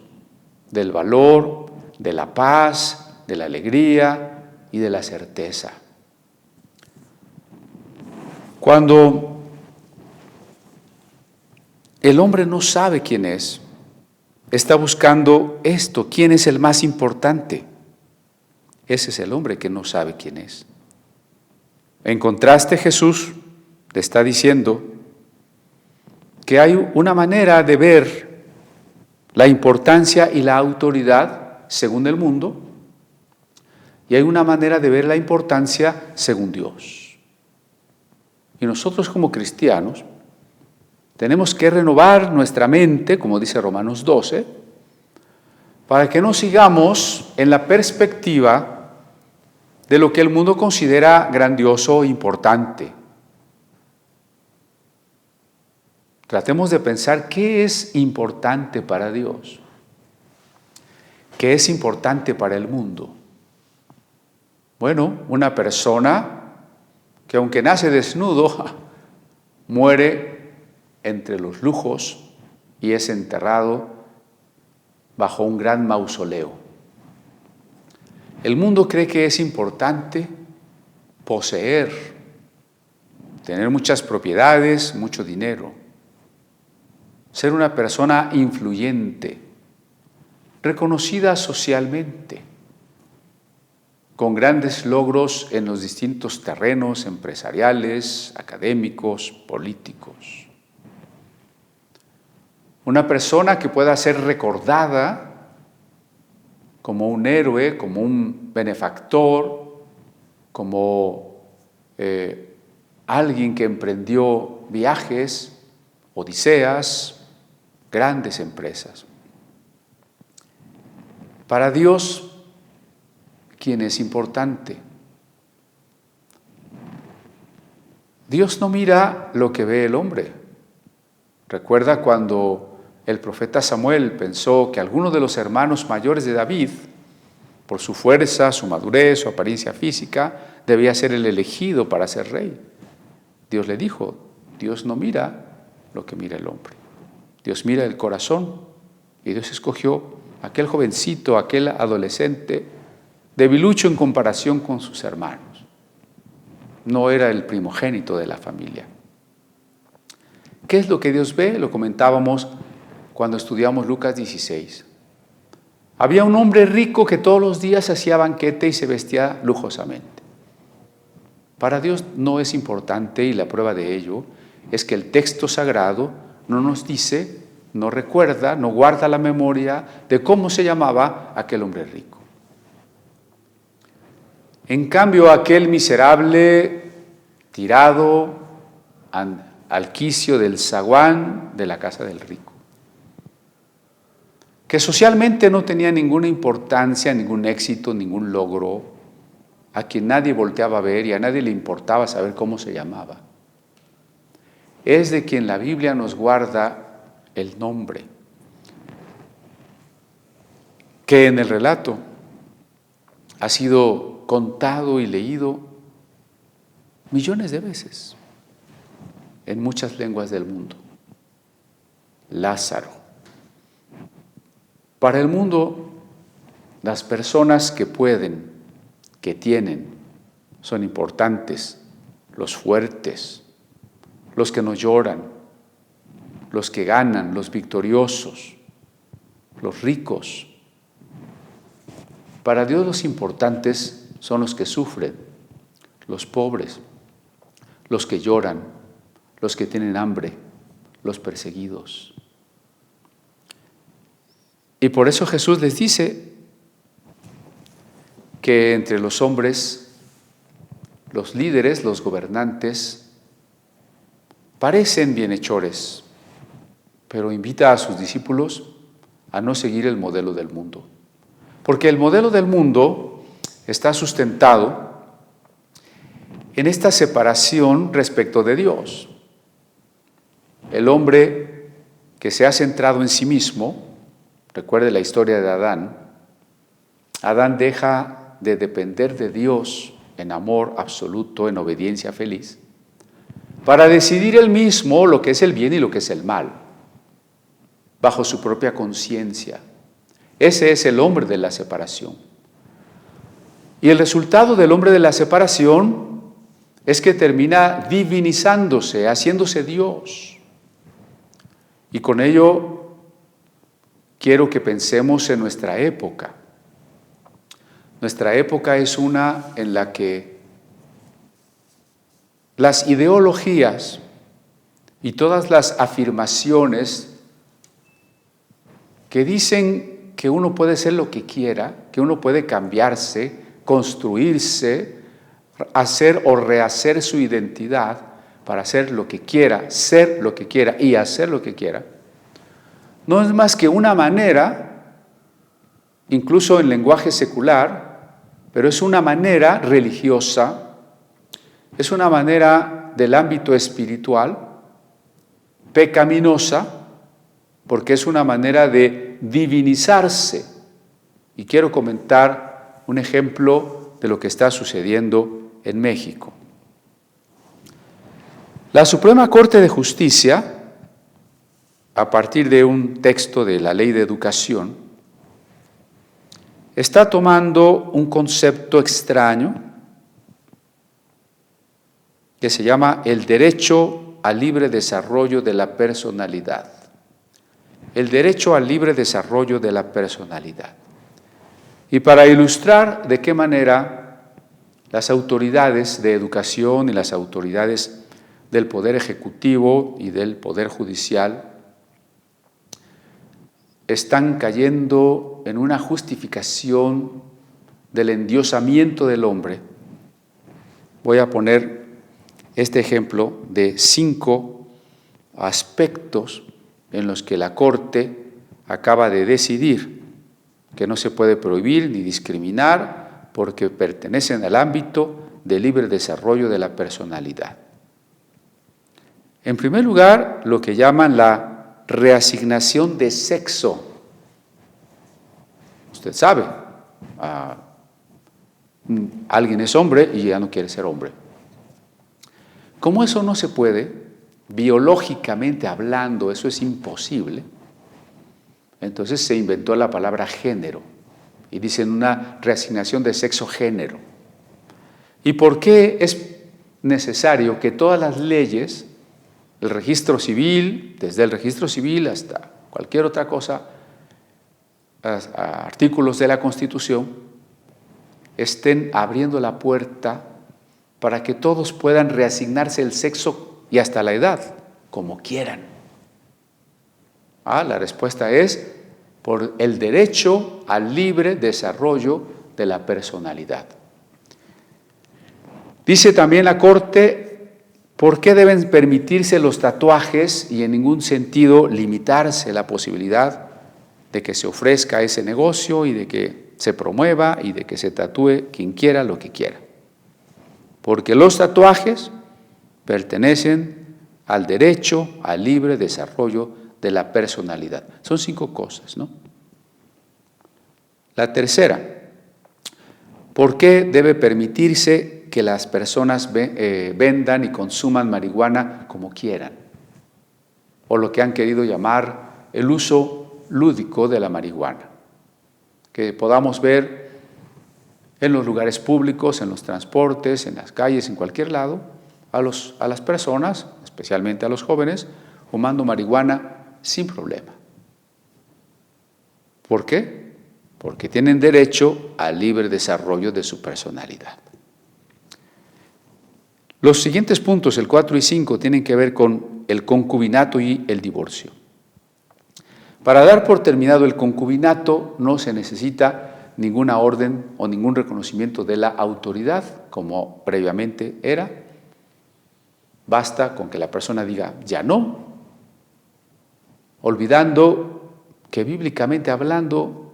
del valor, de la paz, de la alegría y de la certeza. Cuando el hombre no sabe quién es, está buscando esto: ¿quién es el más importante? Ese es el hombre que no sabe quién es. En contraste, Jesús le está diciendo que hay una manera de ver la importancia y la autoridad según el mundo, y hay una manera de ver la importancia según Dios. Y nosotros como cristianos Tenemos que renovar nuestra mente, como dice Romanos 12, para que no sigamos en la perspectiva de lo que el mundo considera grandioso e importante. Tratemos de pensar qué es importante para Dios, qué es importante para el mundo. Bueno, una persona que aunque nace desnudo, muere entre los lujos y es enterrado bajo un gran mausoleo. El mundo cree que es importante poseer, tener muchas propiedades, mucho dinero, ser una persona influyente, reconocida socialmente, con grandes logros en los distintos terrenos empresariales, académicos, políticos. Una persona que pueda ser recordada como un héroe, como un benefactor, como alguien que emprendió viajes, odiseas, grandes empresas. Para Dios, ¿quién es importante? Dios no mira lo que ve el hombre. Recuerda cuando el profeta Samuel pensó que alguno de los hermanos mayores de David, por su fuerza, su madurez, su apariencia física, debía ser el elegido para ser rey. Dios le dijo, Dios no mira lo que mira el hombre. Dios mira el corazón y Dios escogió a aquel jovencito, aquel adolescente, debilucho en comparación con sus hermanos. No era el primogénito de la familia. ¿Qué es lo que Dios ve? Lo comentábamos cuando estudiamos Lucas 16. Había un hombre rico que todos los días hacía banquete y se vestía lujosamente. Para Dios no es importante, y la prueba de ello es que el texto sagrado no nos dice, no recuerda, no guarda la memoria de cómo se llamaba aquel hombre rico. En cambio, aquel miserable, tirado al quicio del zaguán de la casa del rico, que socialmente no tenía ninguna importancia, ningún éxito, ningún logro, a quien nadie volteaba a ver y a nadie le importaba saber cómo se llamaba. Es de quien la Biblia nos guarda el nombre, que en el relato ha sido contado y leído millones de veces en muchas lenguas del mundo. Lázaro. Para el mundo, las personas que pueden, que tienen, son importantes, los fuertes, los que no lloran, los que ganan, los victoriosos, los ricos. Para Dios los importantes son los que sufren, los pobres, los que lloran, los que tienen hambre, los perseguidos. Y por eso Jesús les dice que entre los hombres, los líderes, los gobernantes, parecen bienhechores, pero invita a sus discípulos a no seguir el modelo del mundo. Porque el modelo del mundo está sustentado en esta separación respecto de Dios. El hombre que se ha centrado en sí mismo, recuerde la historia de Adán. Adán deja de depender de Dios en amor absoluto, en obediencia feliz, para decidir él mismo lo que es el bien y lo que es el mal, bajo su propia conciencia. Ese es el hombre de la separación. Y el resultado del hombre de la separación es que termina divinizándose, haciéndose Dios. Y con ello quiero que pensemos en nuestra época. Nuestra época es una en la que las ideologías y todas las afirmaciones que dicen que uno puede ser lo que quiera, que uno puede cambiarse, construirse, hacer o rehacer su identidad, para hacer lo que quiera, ser lo que quiera y hacer lo que quiera, no es más que una manera, incluso en lenguaje secular, pero es una manera religiosa, es una manera del ámbito espiritual, pecaminosa, porque es una manera de divinizarse. Y quiero comentar un ejemplo de lo que está sucediendo en México. La Suprema Corte de Justicia, a partir de un texto de la Ley de Educación, está tomando un concepto extraño que se llama el derecho al libre desarrollo de la personalidad. El derecho al libre desarrollo de la personalidad. Y para ilustrar de qué manera las autoridades de educación y las autoridades del Poder Ejecutivo y del Poder Judicial están cayendo en una justificación del endiosamiento del hombre. Voy a poner este ejemplo de 5 aspectos en los que la Corte acaba de decidir que no se puede prohibir ni discriminar porque pertenecen al ámbito del libre desarrollo de la personalidad. En primer lugar, lo que llaman la reasignación de sexo. Usted sabe, alguien es hombre y ya no quiere ser hombre. Como eso no se puede, biológicamente hablando, eso es imposible, entonces se inventó la palabra género y dicen una reasignación de sexo-género. ¿Y por qué es necesario que todas las leyes, el registro civil, desde el registro civil hasta cualquier otra cosa, artículos de la Constitución, estén abriendo la puerta para que todos puedan reasignarse el sexo y hasta la edad, como quieran? La respuesta es por el derecho al libre desarrollo de la personalidad. Dice también la Corte, ¿por qué deben permitirse los tatuajes y en ningún sentido limitarse la posibilidad de que se ofrezca ese negocio y de que se promueva y de que se tatúe quien quiera lo que quiera? Porque los tatuajes pertenecen al derecho al libre desarrollo de la personalidad. Son 5 cosas, ¿no? La tercera, ¿por qué debe permitirse que las personas vendan y consuman marihuana como quieran? O lo que han querido llamar el uso lúdico de la marihuana. Que podamos ver en los lugares públicos, en los transportes, en las calles, en cualquier lado, a las personas, especialmente a los jóvenes, fumando marihuana sin problema. ¿Por qué? Porque tienen derecho al libre desarrollo de su personalidad. Los siguientes puntos, el 4 y 5, tienen que ver con el concubinato y el divorcio. Para dar por terminado el concubinato no se necesita ninguna orden o ningún reconocimiento de la autoridad, como previamente era. Basta con que la persona diga ya no, olvidando que bíblicamente hablando,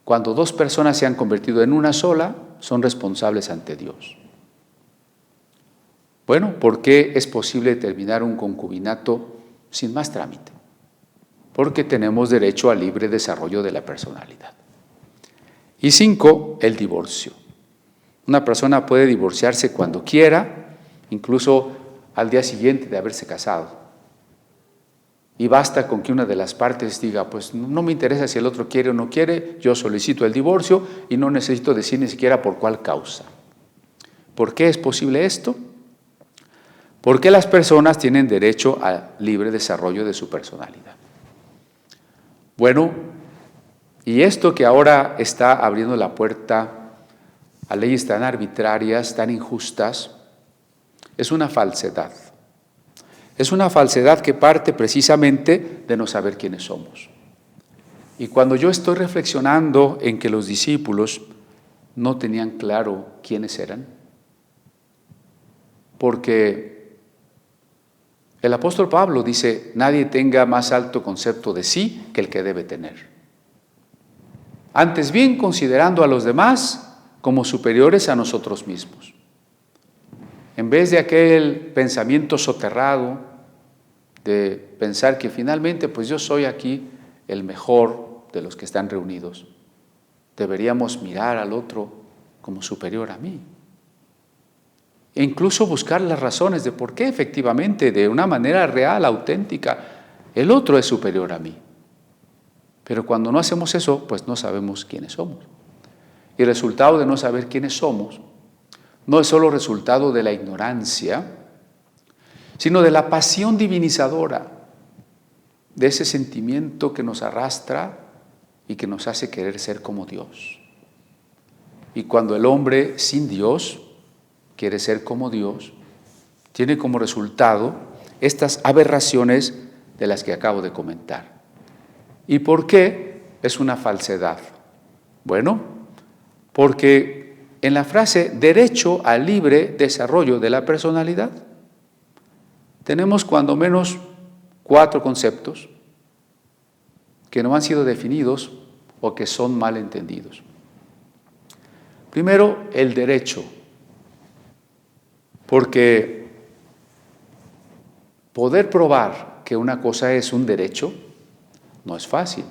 cuando 2 personas se han convertido en una sola, son responsables ante Dios. Bueno, ¿por qué es posible terminar un concubinato sin más trámite? Porque tenemos derecho al libre desarrollo de la personalidad. Y 5, el divorcio. Una persona puede divorciarse cuando quiera, incluso al día siguiente de haberse casado. Y basta con que una de las partes diga, pues no me interesa si el otro quiere o no quiere, yo solicito el divorcio y no necesito decir ni siquiera por cuál causa. ¿Por qué es posible esto? Porque las personas tienen derecho al libre desarrollo de su personalidad. Bueno, y esto que ahora está abriendo la puerta a leyes tan arbitrarias, tan injustas, es una falsedad. Es una falsedad que parte precisamente de no saber quiénes somos. Y cuando yo estoy reflexionando en que los discípulos no tenían claro quiénes eran, porque el apóstol Pablo dice, nadie tenga más alto concepto de sí que el que debe tener. Antes bien, considerando a los demás como superiores a nosotros mismos. En vez de aquel pensamiento soterrado de pensar que finalmente pues yo soy aquí el mejor de los que están reunidos, deberíamos mirar al otro como superior a mí. E incluso buscar las razones de por qué efectivamente, de una manera real, auténtica, el otro es superior a mí. Pero cuando no hacemos eso, pues no sabemos quiénes somos. Y el resultado de no saber quiénes somos no es solo resultado de la ignorancia, sino de la pasión divinizadora, de ese sentimiento que nos arrastra y que nos hace querer ser como Dios. Y cuando el hombre sin Dios quiere ser como Dios, tiene como resultado estas aberraciones de las que acabo de comentar. ¿Y por qué es una falsedad? Bueno, porque en la frase derecho al libre desarrollo de la personalidad, tenemos cuando menos 4 conceptos que no han sido definidos o que son mal entendidos. Primero, el derecho, porque poder probar que una cosa es un derecho no es fácil.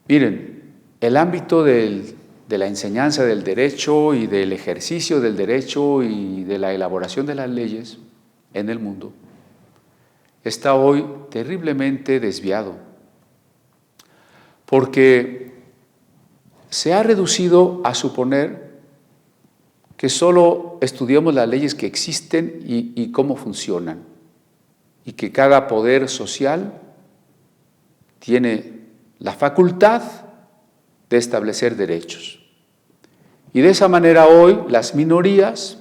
Miren, el ámbito de la enseñanza del derecho y del ejercicio del derecho y de la elaboración de las leyes en el mundo está hoy terriblemente desviado, porque se ha reducido a suponer que solo estudiamos las leyes que existen y cómo funcionan, y que cada poder social tiene la facultad de establecer derechos. Y de esa manera hoy las minorías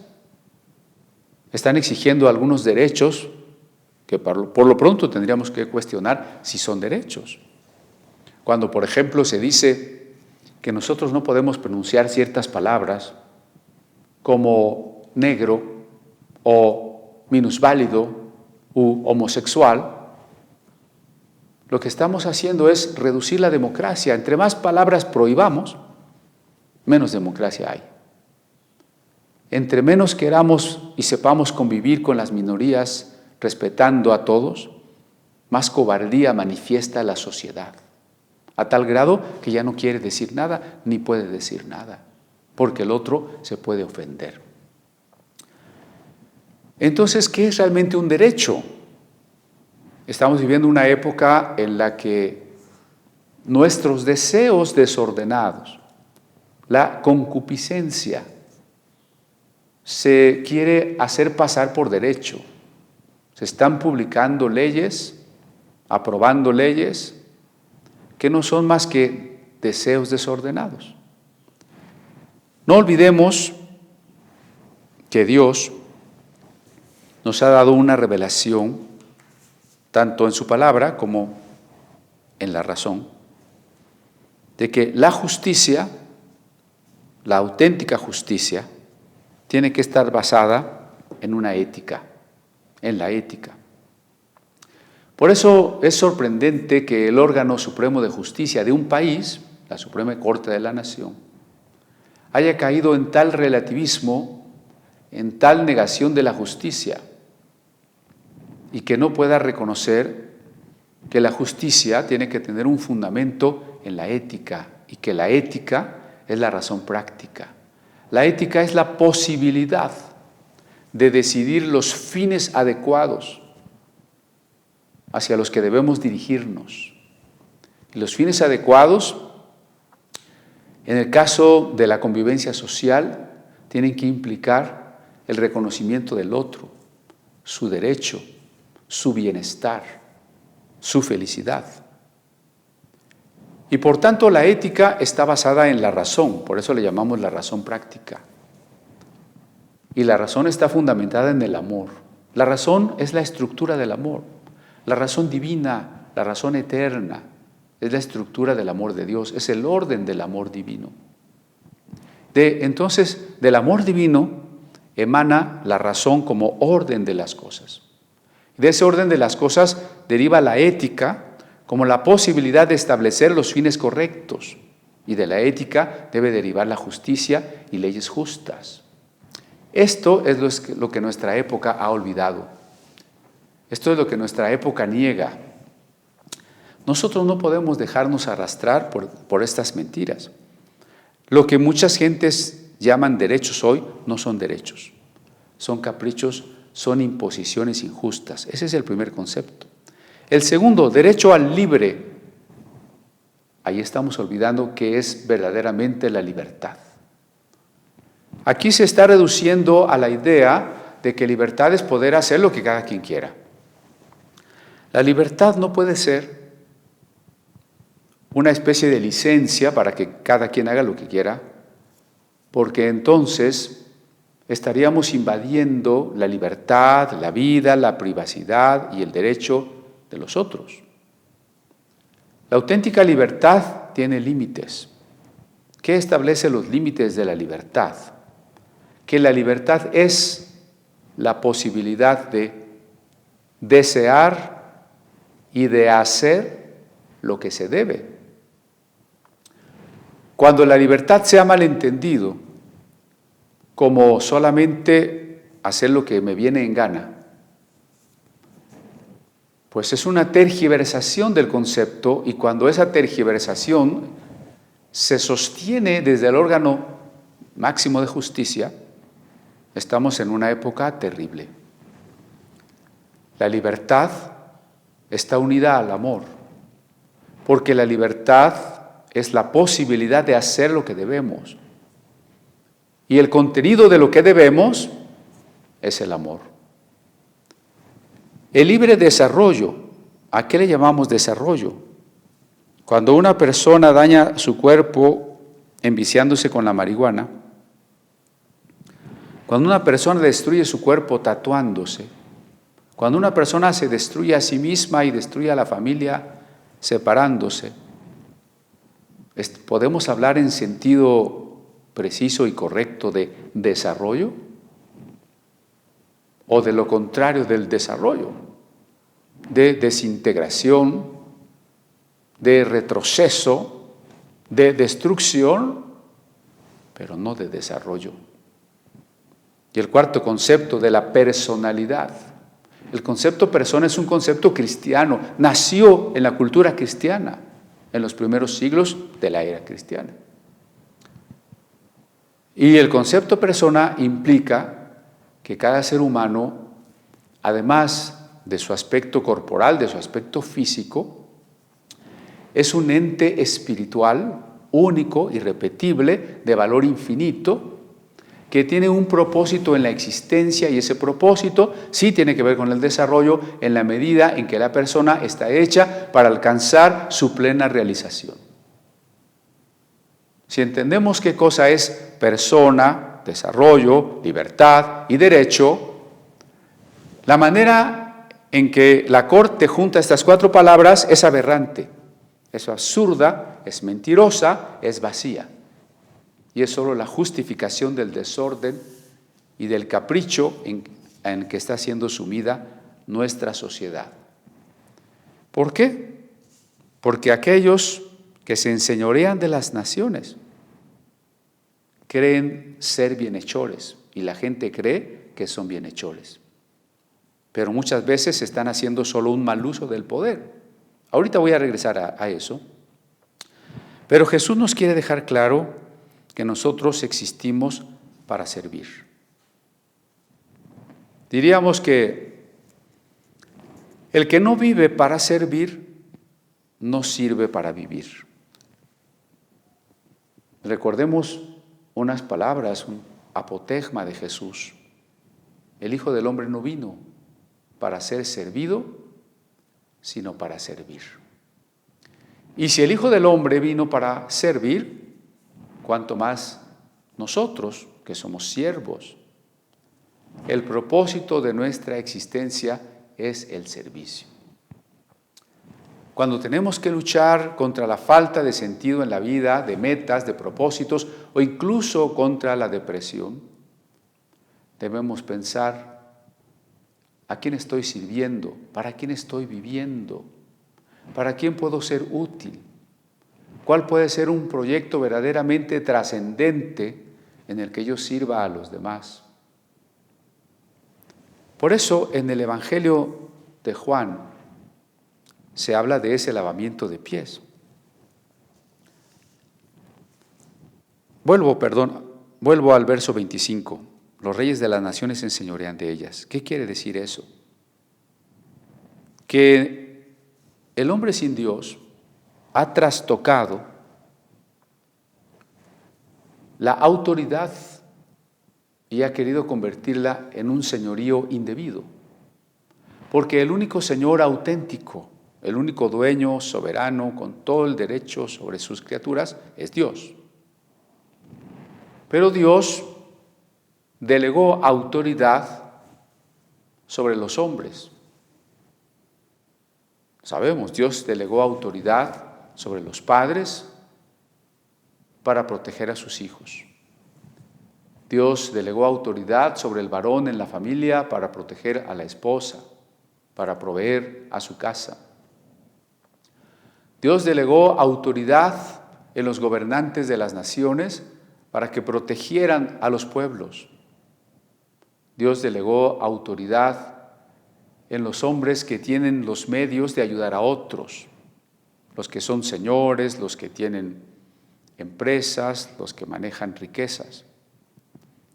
están exigiendo algunos derechos que por lo pronto tendríamos que cuestionar si son derechos. Cuando, por ejemplo, se dice que nosotros no podemos pronunciar ciertas palabras como negro o minusválido u homosexual, lo que estamos haciendo es reducir la democracia. Entre más palabras prohibamos, menos democracia hay. Entre menos queramos y sepamos convivir con las minorías respetando a todos, más cobardía manifiesta la sociedad, a tal grado que ya no quiere decir nada ni puede decir nada, porque el otro se puede ofender. Entonces, ¿qué es realmente un derecho? Estamos viviendo una época en la que nuestros deseos desordenados, la concupiscencia, se quiere hacer pasar por derecho. Se están publicando leyes, aprobando leyes que no son más que deseos desordenados. No olvidemos que Dios nos ha dado una revelación, tanto en su palabra como en la razón, de que la justicia, la auténtica justicia, tiene que estar basada en una ética, en la ética. Por eso es sorprendente que el órgano supremo de justicia de un país, la Suprema Corte de la Nación, haya caído en tal relativismo, en tal negación de la justicia, y que no pueda reconocer que la justicia tiene que tener un fundamento en la ética, y que la ética es la razón práctica. La ética es la posibilidad de decidir los fines adecuados hacia los que debemos dirigirnos. Y los fines adecuados, en el caso de la convivencia social, tienen que implicar el reconocimiento del otro, su derecho, su bienestar, su felicidad. Y por tanto la ética está basada en la razón, por eso le llamamos la razón práctica. Y la razón está fundamentada en el amor. La razón es la estructura del amor, la razón divina, la razón eterna, es la estructura del amor de Dios, es el orden del amor divino. Entonces, del amor divino emana la razón como orden de las cosas. De ese orden de las cosas deriva la ética como la posibilidad de establecer los fines correctos. Y de la ética debe derivar la justicia y leyes justas. Esto es lo que nuestra época ha olvidado. Esto es lo que nuestra época niega. Nosotros no podemos dejarnos arrastrar por estas mentiras. Lo que muchas gentes llaman derechos hoy no son derechos. Son caprichos, son imposiciones injustas. Ese es el primer concepto. El segundo, derecho al libre. Ahí estamos olvidando qué es verdaderamente la libertad. Aquí se está reduciendo a la idea de que libertad es poder hacer lo que cada quien quiera. La libertad no puede ser una especie de licencia para que cada quien haga lo que quiera, porque entonces estaríamos invadiendo la libertad, la vida, la privacidad y el derecho de los otros. La auténtica libertad tiene límites. ¿Qué establece los límites de la libertad? Que la libertad es la posibilidad de desear y de hacer lo que se debe. Cuando la libertad se ha malentendido como solamente hacer lo que me viene en gana, pues es una tergiversación del concepto, y cuando esa tergiversación se sostiene desde el órgano máximo de justicia, estamos en una época terrible. La libertad está unida al amor, porque la libertad es la posibilidad de hacer lo que debemos. Y el contenido de lo que debemos es el amor. El libre desarrollo, ¿a qué le llamamos desarrollo? Cuando una persona daña su cuerpo enviciándose con la marihuana, cuando una persona destruye su cuerpo tatuándose, cuando una persona se destruye a sí misma y destruye a la familia separándose, ¿podemos hablar en sentido preciso y correcto de desarrollo? ¿O de lo contrario del desarrollo? De desintegración, de retroceso, de destrucción, pero no de desarrollo. Y el cuarto concepto, de la personalidad. El concepto persona es un concepto cristiano, nació en la cultura cristiana, en los primeros siglos de la era cristiana. Y el concepto persona implica que cada ser humano, además de su aspecto corporal, de su aspecto físico, es un ente espiritual, único, irrepetible, de valor infinito, que tiene un propósito en la existencia, y ese propósito sí tiene que ver con el desarrollo en la medida en que la persona está hecha para alcanzar su plena realización. Si entendemos qué cosa es persona, desarrollo, libertad y derecho, la manera en que la Corte junta estas cuatro palabras es aberrante, es absurda, es mentirosa, es vacía. Y es solo la justificación del desorden y del capricho en que está siendo sumida nuestra sociedad. ¿Por qué? Porque aquellos que se enseñorean de las naciones creen ser bienhechores, y la gente cree que son bienhechores. Pero muchas veces están haciendo solo un mal uso del poder. Ahorita voy a regresar a eso. Pero Jesús nos quiere dejar claro que nosotros existimos para servir. Diríamos que el que no vive para servir, no sirve para vivir. Recordemos unas palabras, un apotegma de Jesús. El Hijo del Hombre no vino para ser servido, sino para servir. Y si el Hijo del Hombre vino para servir, cuanto más nosotros, que somos siervos. El propósito de nuestra existencia es el servicio. Cuando tenemos que luchar contra la falta de sentido en la vida, de metas, de propósitos, o incluso contra la depresión, debemos pensar: ¿a quién estoy sirviendo? ¿Para quién estoy viviendo? ¿Para quién puedo ser útil? ¿Cuál puede ser un proyecto verdaderamente trascendente en el que yo sirva a los demás? Por eso en el Evangelio de Juan se habla de ese lavamiento de pies. Vuelvo al verso 25. Los reyes de las naciones se enseñorean de ellas. ¿Qué quiere decir eso? Que el hombre sin Dios ha trastocado la autoridad y ha querido convertirla en un señorío indebido. Porque el único Señor auténtico, el único dueño soberano con todo el derecho sobre sus criaturas es Dios. Pero Dios delegó autoridad sobre los hombres. Sabemos, Dios delegó autoridad sobre los padres para proteger a sus hijos. Dios delegó autoridad sobre el varón en la familia para proteger a la esposa, para proveer a su casa. Dios delegó autoridad en los gobernantes de las naciones para que protegieran a los pueblos. Dios delegó autoridad en los hombres que tienen los medios de ayudar a otros, los que son señores, los que tienen empresas, los que manejan riquezas.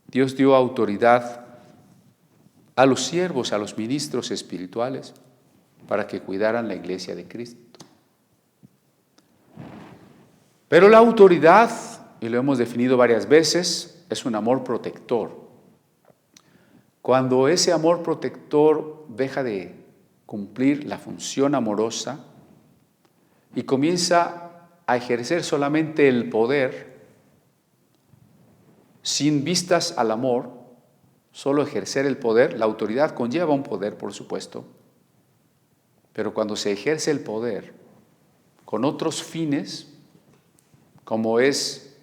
Dios dio autoridad a los siervos, a los ministros espirituales, para que cuidaran la iglesia de Cristo. Pero la autoridad, y lo hemos definido varias veces, es un amor protector. Cuando ese amor protector deja de cumplir la función amorosa y comienza a ejercer solamente el poder, sin vistas al amor, solo ejercer el poder, la autoridad conlleva un poder, por supuesto, pero cuando se ejerce el poder con otros fines, como es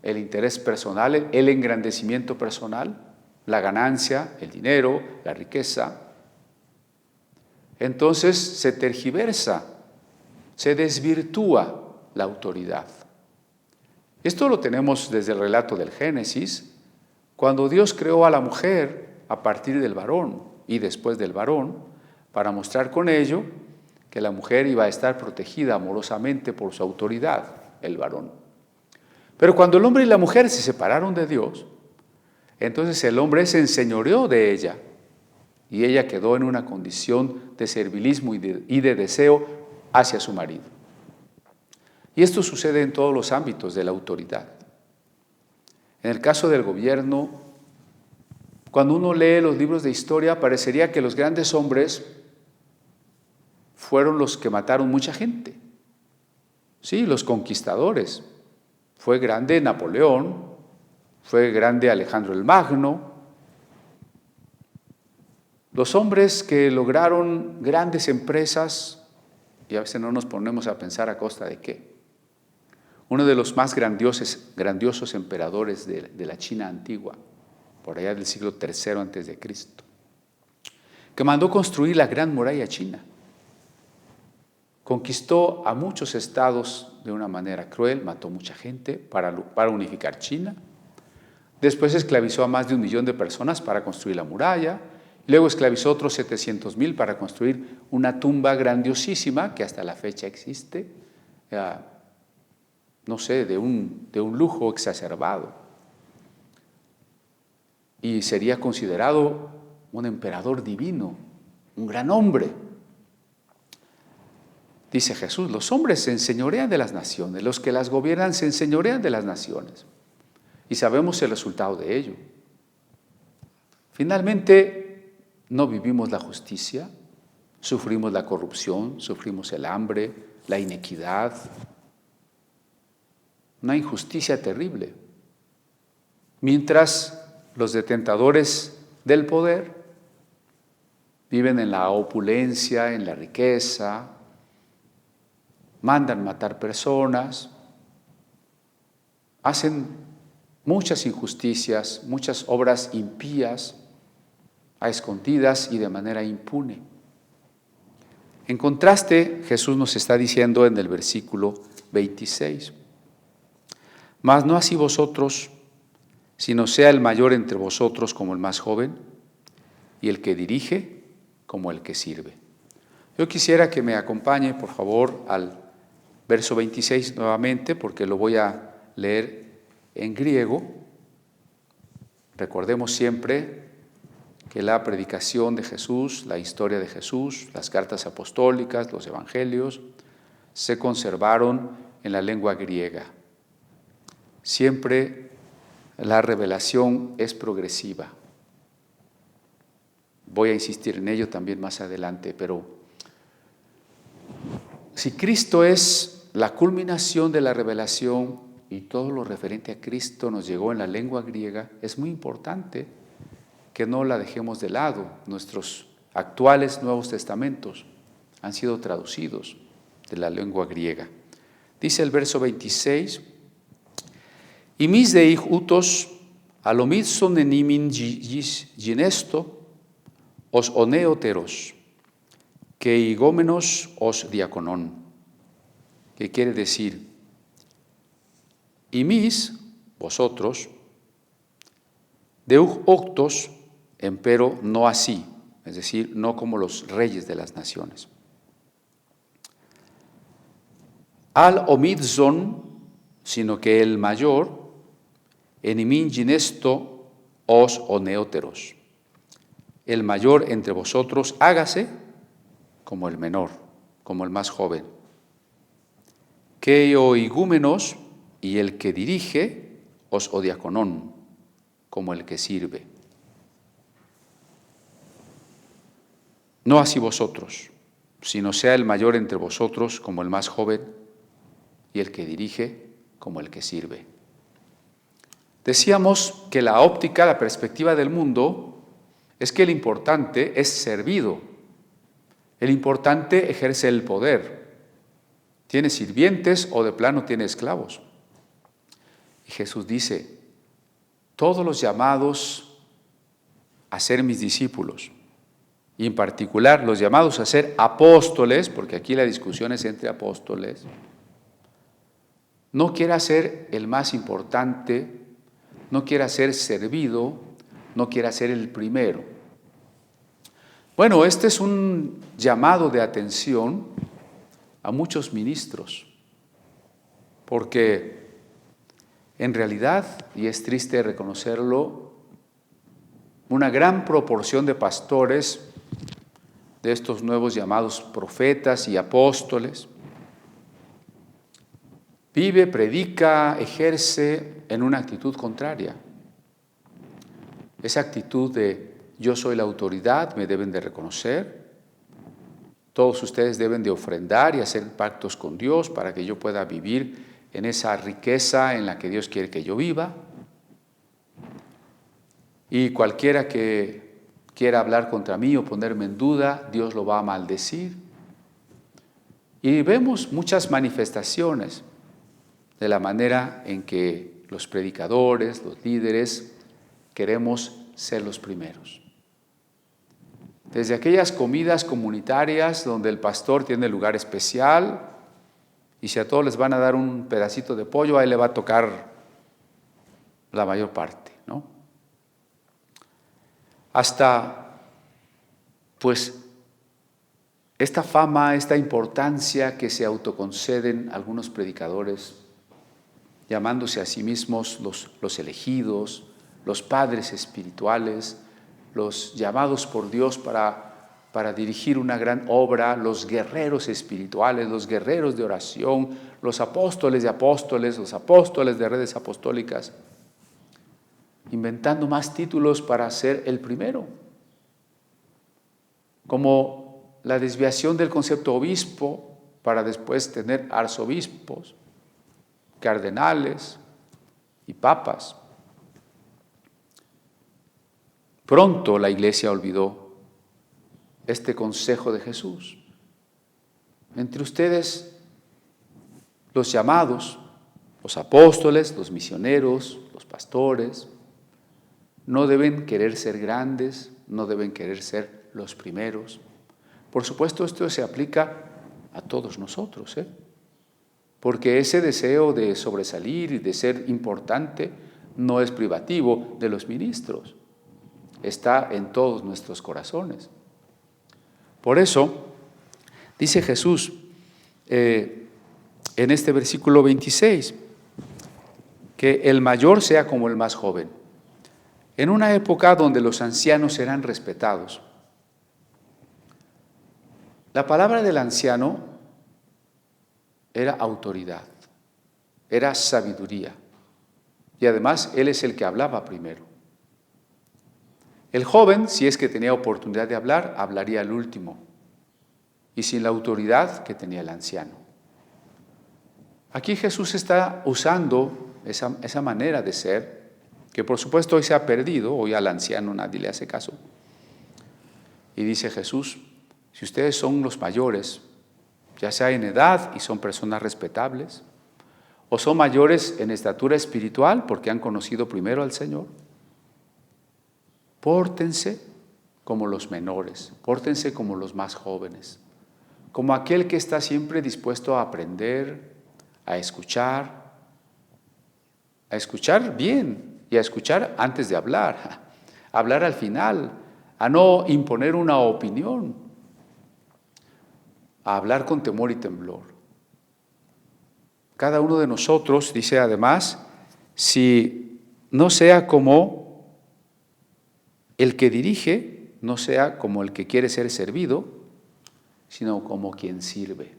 el interés personal, el engrandecimiento personal, la ganancia, el dinero, la riqueza, entonces se tergiversa, se desvirtúa la autoridad. Esto lo tenemos desde el relato del Génesis, cuando Dios creó a la mujer a partir del varón y después del varón, para mostrar con ello que la mujer iba a estar protegida amorosamente por su autoridad, el varón. Pero cuando el hombre y la mujer se separaron de Dios, entonces el hombre se enseñoreó de ella y ella quedó en una condición de servilismo y de deseo hacia su marido. Y esto sucede en todos los ámbitos de la autoridad. En el caso del gobierno, cuando uno lee los libros de historia, parecería que los grandes hombres fueron los que mataron mucha gente. Sí, los conquistadores. Fue grande Napoleón, fue grande Alejandro el Magno. Los hombres que lograron grandes empresas, y a veces no nos ponemos a pensar a costa de qué. Uno de los más grandiosos emperadores de la China antigua, por allá del siglo III a.C., que mandó construir la Gran Muralla China. Conquistó a muchos estados de una manera cruel, mató mucha gente para unificar China. Después esclavizó a más de 1 millón de personas para construir la muralla. Luego esclavizó otros 700,000 para construir una tumba grandiosísima que hasta la fecha existe, no sé, de un lujo exacerbado. Y sería considerado un emperador divino, un gran hombre. Dice Jesús, los hombres se enseñorean de las naciones, los que las gobiernan se enseñorean de las naciones. Y sabemos el resultado de ello. Finalmente, no vivimos la justicia, sufrimos la corrupción, sufrimos el hambre, la inequidad, una injusticia terrible. Mientras los detentadores del poder viven en la opulencia, en la riqueza, mandan matar personas, hacen muchas injusticias, muchas obras impías, a escondidas y de manera impune. En contraste, Jesús nos está diciendo en el versículo 26, mas no así vosotros, sino sea el mayor entre vosotros como el más joven, y el que dirige como el que sirve. Yo quisiera que me acompañe, por favor, al verso 26 nuevamente, porque lo voy a leer en griego. Recordemos siempre que la predicación de Jesús, la historia de Jesús, las cartas apostólicas, los evangelios, se conservaron en la lengua griega. Siempre la revelación es progresiva. Voy a insistir en ello también más adelante, pero si Cristo es la culminación de la revelación y todo lo referente a Cristo nos llegó en la lengua griega, es muy importante que no la dejemos de lado. Nuestros actuales Nuevos Testamentos han sido traducidos de la lengua griega. Dice el verso 26, «Imis deich utos alomizon enimin ginesto os oneoteros, que igómenos os diaconón». ¿Qué quiere decir? Imis, vosotros, deuch octos, empero no así, es decir, no como los reyes de las naciones. Al omidzon, sino que el mayor, enimin ginesto os oneóteros. El mayor entre vosotros hágase como el menor, como el más joven. Que o igúmenos, y el que dirige, os odiaconón, como el que sirve. No así vosotros, sino sea el mayor entre vosotros como el más joven, y el que dirige como el que sirve. Decíamos que la óptica, la perspectiva del mundo, es que el importante es servido. El importante ejerce el poder. Tiene sirvientes o de plano tiene esclavos. Y Jesús dice, todos los llamados a ser mis discípulos, y en particular los llamados a ser apóstoles, porque aquí la discusión es entre apóstoles, no quiera ser el más importante, no quiera ser servido, no quiera ser el primero. Bueno, este es un llamado de atención a muchos ministros, porque en realidad, y es triste reconocerlo, una gran proporción de pastores, de estos nuevos llamados profetas y apóstoles, vive, predica, ejerce en una actitud contraria. Esa actitud de yo soy la autoridad, me deben de reconocer, todos ustedes deben de ofrendar y hacer pactos con Dios para que yo pueda vivir en esa riqueza en la que Dios quiere que yo viva. Y cualquiera que quiera hablar contra mí o ponerme en duda, Dios lo va a maldecir. Y vemos muchas manifestaciones de la manera en que los predicadores, los líderes, queremos ser los primeros. Desde aquellas comidas comunitarias donde el pastor tiene lugar especial y si a todos les van a dar un pedacito de pollo, a él le va a tocar la mayor parte, ¿no? Hasta, pues, esta fama, esta importancia que se autoconceden algunos predicadores, llamándose a sí mismos los elegidos, los padres espirituales, los llamados por Dios para dirigir una gran obra, los guerreros espirituales, los guerreros de oración, los apóstoles de apóstoles, los apóstoles de redes apostólicas, inventando más títulos para ser el primero, como la desviación del concepto obispo para después tener arzobispos, cardenales y papas. Pronto la iglesia olvidó este consejo de Jesús. Entre ustedes, los llamados, los apóstoles, los misioneros, los pastores, no deben querer ser grandes, no deben querer ser los primeros. Por supuesto, esto se aplica a todos nosotros, porque ese deseo de sobresalir y de ser importante no es privativo de los ministros, está en todos nuestros corazones. Por eso, dice Jesús en este versículo 26, que el mayor sea como el más joven. En una época donde los ancianos eran respetados, la palabra del anciano era autoridad, era sabiduría, y además él es el que hablaba primero. El joven, si es que tenía oportunidad de hablar, hablaría al último, y sin la autoridad que tenía el anciano. Aquí Jesús está usando esa manera de ser, que por supuesto hoy se ha perdido, hoy al anciano nadie le hace caso. Y dice Jesús, si ustedes son los mayores, ya sea en edad y son personas respetables, o son mayores en estatura espiritual porque han conocido primero al Señor, pórtense como los menores, pórtense como los más jóvenes, como aquel que está siempre dispuesto a aprender, a escuchar bien y a escuchar antes de hablar, a hablar al final, a no imponer una opinión, a hablar con temor y temblor. Cada uno de nosotros, dice además, si no sea como el que dirige, no sea como el que quiere ser servido, sino como quien sirve.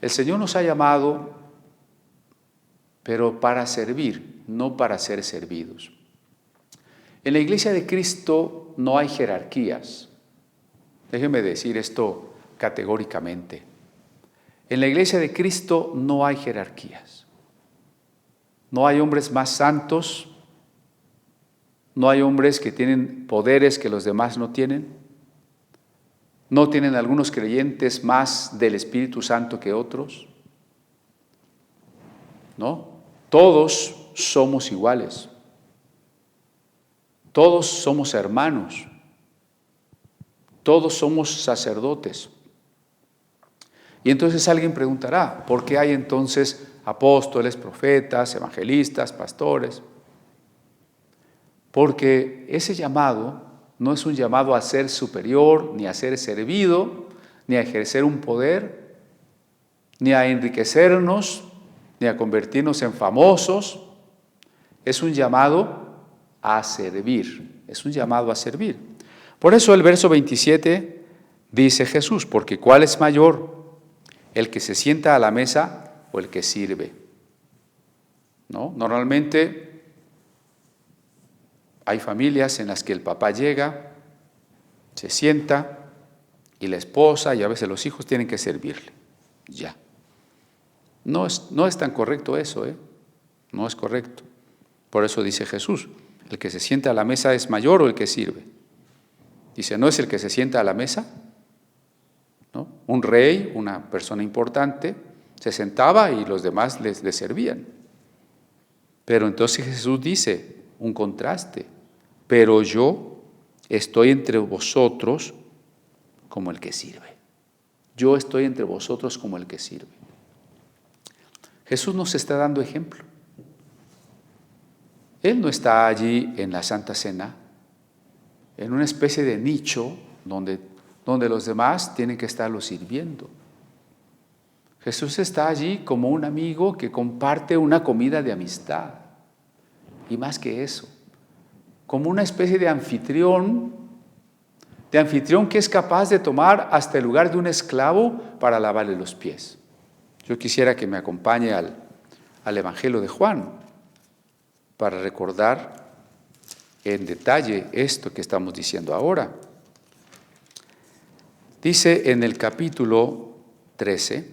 El Señor nos ha llamado, pero para servir, no para ser servidos. En la Iglesia de Cristo no hay jerarquías. Déjeme decir esto categóricamente. En la Iglesia de Cristo no hay jerarquías. No hay hombres más santos, no hay hombres que tienen poderes que los demás no tienen. No tienen algunos creyentes más del Espíritu Santo que otros. ¿No? Todos somos iguales. Todos somos hermanos. Todos somos sacerdotes. Y entonces alguien preguntará, ¿por qué hay entonces apóstoles, profetas, evangelistas, pastores? Porque ese llamado no es un llamado a ser superior, ni a ser servido, ni a ejercer un poder, ni a enriquecernos, ni a convertirnos en famosos. Es un llamado a servir, es un llamado a servir. Por eso el verso 27 dice Jesús, porque ¿cuál es mayor? ¿El que se sienta a la mesa o el que sirve? ¿No? Normalmente hay familias en las que el papá llega, se sienta y la esposa y a veces los hijos tienen que servirle. Ya. No es tan correcto eso, no es correcto. Por eso dice Jesús, el que se sienta a la mesa es mayor o el que sirve. Dice, ¿no es el que se sienta a la mesa? ¿No? Un rey, una persona importante, se sentaba y los demás le servían. Pero entonces Jesús dice, un contraste, pero yo estoy entre vosotros como el que sirve. Yo estoy entre vosotros como el que sirve. Jesús nos está dando ejemplo. Él no está allí en la Santa Cena, en una especie de nicho donde los demás tienen que estarlo sirviendo. Jesús está allí como un amigo que comparte una comida de amistad. Y más que eso, como una especie de anfitrión que es capaz de tomar hasta el lugar de un esclavo para lavarle los pies. Yo quisiera que me acompañe al Evangelio de Juan para recordar en detalle esto que estamos diciendo ahora. Dice en el capítulo 13,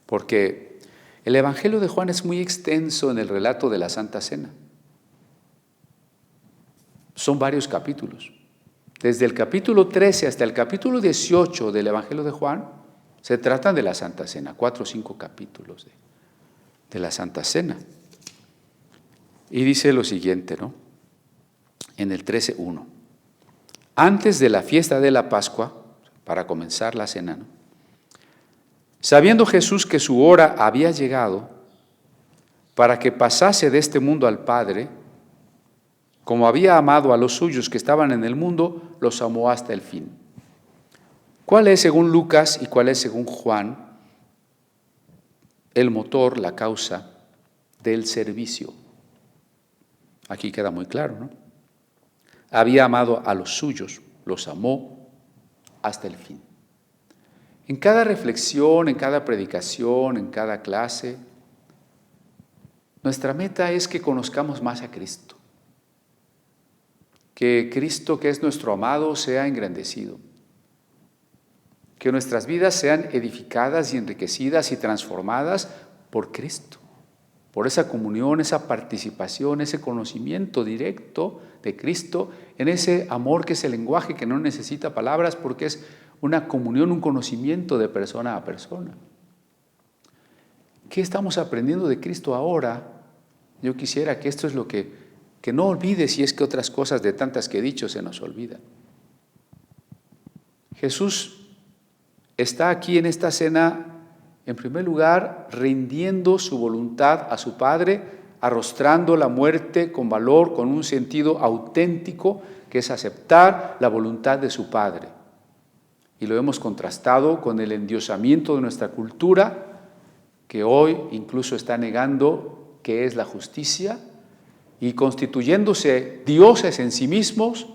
porque el Evangelio de Juan es muy extenso en el relato de la Santa Cena. Son varios capítulos. Desde el capítulo 13 hasta el capítulo 18 del Evangelio de Juan, se tratan de la Santa Cena, 4 o 5 capítulos de la Santa Cena. Y dice lo siguiente, ¿no? En el 13:1. antes de la fiesta de la Pascua, para comenzar la cena, ¿no? Sabiendo Jesús que su hora había llegado para que pasase de este mundo al Padre, como había amado a los suyos que estaban en el mundo, los amó hasta el fin. ¿Cuál es, según Lucas, y cuál es, según Juan, el motor, la causa del servicio? Aquí queda muy claro, ¿no? Había amado a los suyos, los amó hasta el fin. En cada reflexión, en cada predicación, en cada clase, nuestra meta es que conozcamos más a Cristo. Que Cristo, que es nuestro amado, sea engrandecido. Que nuestras vidas sean edificadas y enriquecidas y transformadas por Cristo. Por esa comunión, esa participación, ese conocimiento directo de Cristo, en ese amor que es el lenguaje que no necesita palabras porque es una comunión, un conocimiento de persona a persona. ¿Qué estamos aprendiendo de Cristo ahora? Yo quisiera que esto es lo que no olvides, si es que otras cosas de tantas que he dicho se nos olvidan. Jesús está aquí en esta cena, en primer lugar, rindiendo su voluntad a su Padre, arrostrando la muerte con valor, con un sentido auténtico, que es aceptar la voluntad de su Padre. Y lo hemos contrastado con el endiosamiento de nuestra cultura, que hoy incluso está negando qué es la justicia, y constituyéndose dioses en sí mismos,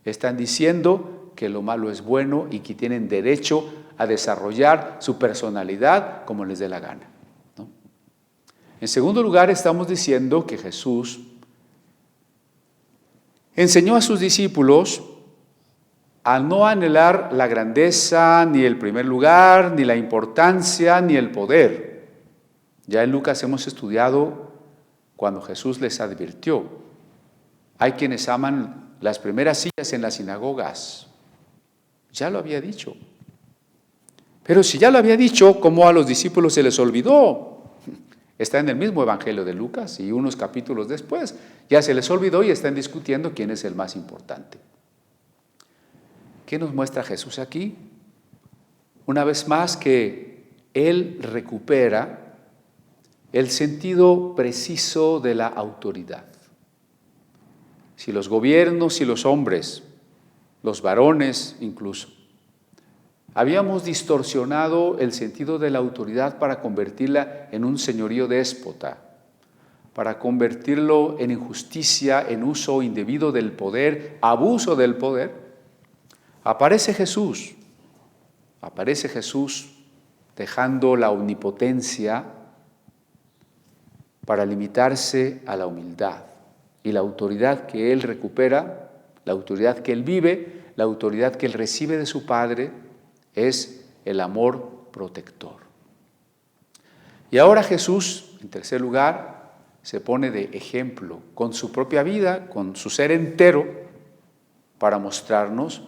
están diciendo que lo malo es bueno y que tienen derecho a desarrollar su personalidad como les dé la gana, ¿no? En segundo lugar, estamos diciendo que Jesús enseñó a sus discípulos a no anhelar la grandeza, ni el primer lugar, ni la importancia, ni el poder. Ya en Lucas hemos estudiado cuando Jesús les advirtió. Hay quienes aman las primeras sillas en las sinagogas. Ya lo había dicho. Pero si ya lo había dicho, ¿cómo a los discípulos se les olvidó? Está en el mismo Evangelio de Lucas y unos capítulos después. Ya se les olvidó y están discutiendo quién es el más importante. ¿Qué nos muestra Jesús aquí? Una vez más que Él recupera el sentido preciso de la autoridad. Si los gobiernos y los hombres, los varones incluso, habíamos distorsionado el sentido de la autoridad para convertirla en un señorío déspota, para convertirlo en injusticia, en uso indebido del poder, abuso del poder, aparece Jesús dejando la omnipotencia para limitarse a la humildad y la autoridad que Él recupera, la autoridad que Él vive, la autoridad que Él recibe de su Padre, es el amor protector. Y ahora Jesús, en tercer lugar, se pone de ejemplo con su propia vida, con su ser entero, para mostrarnos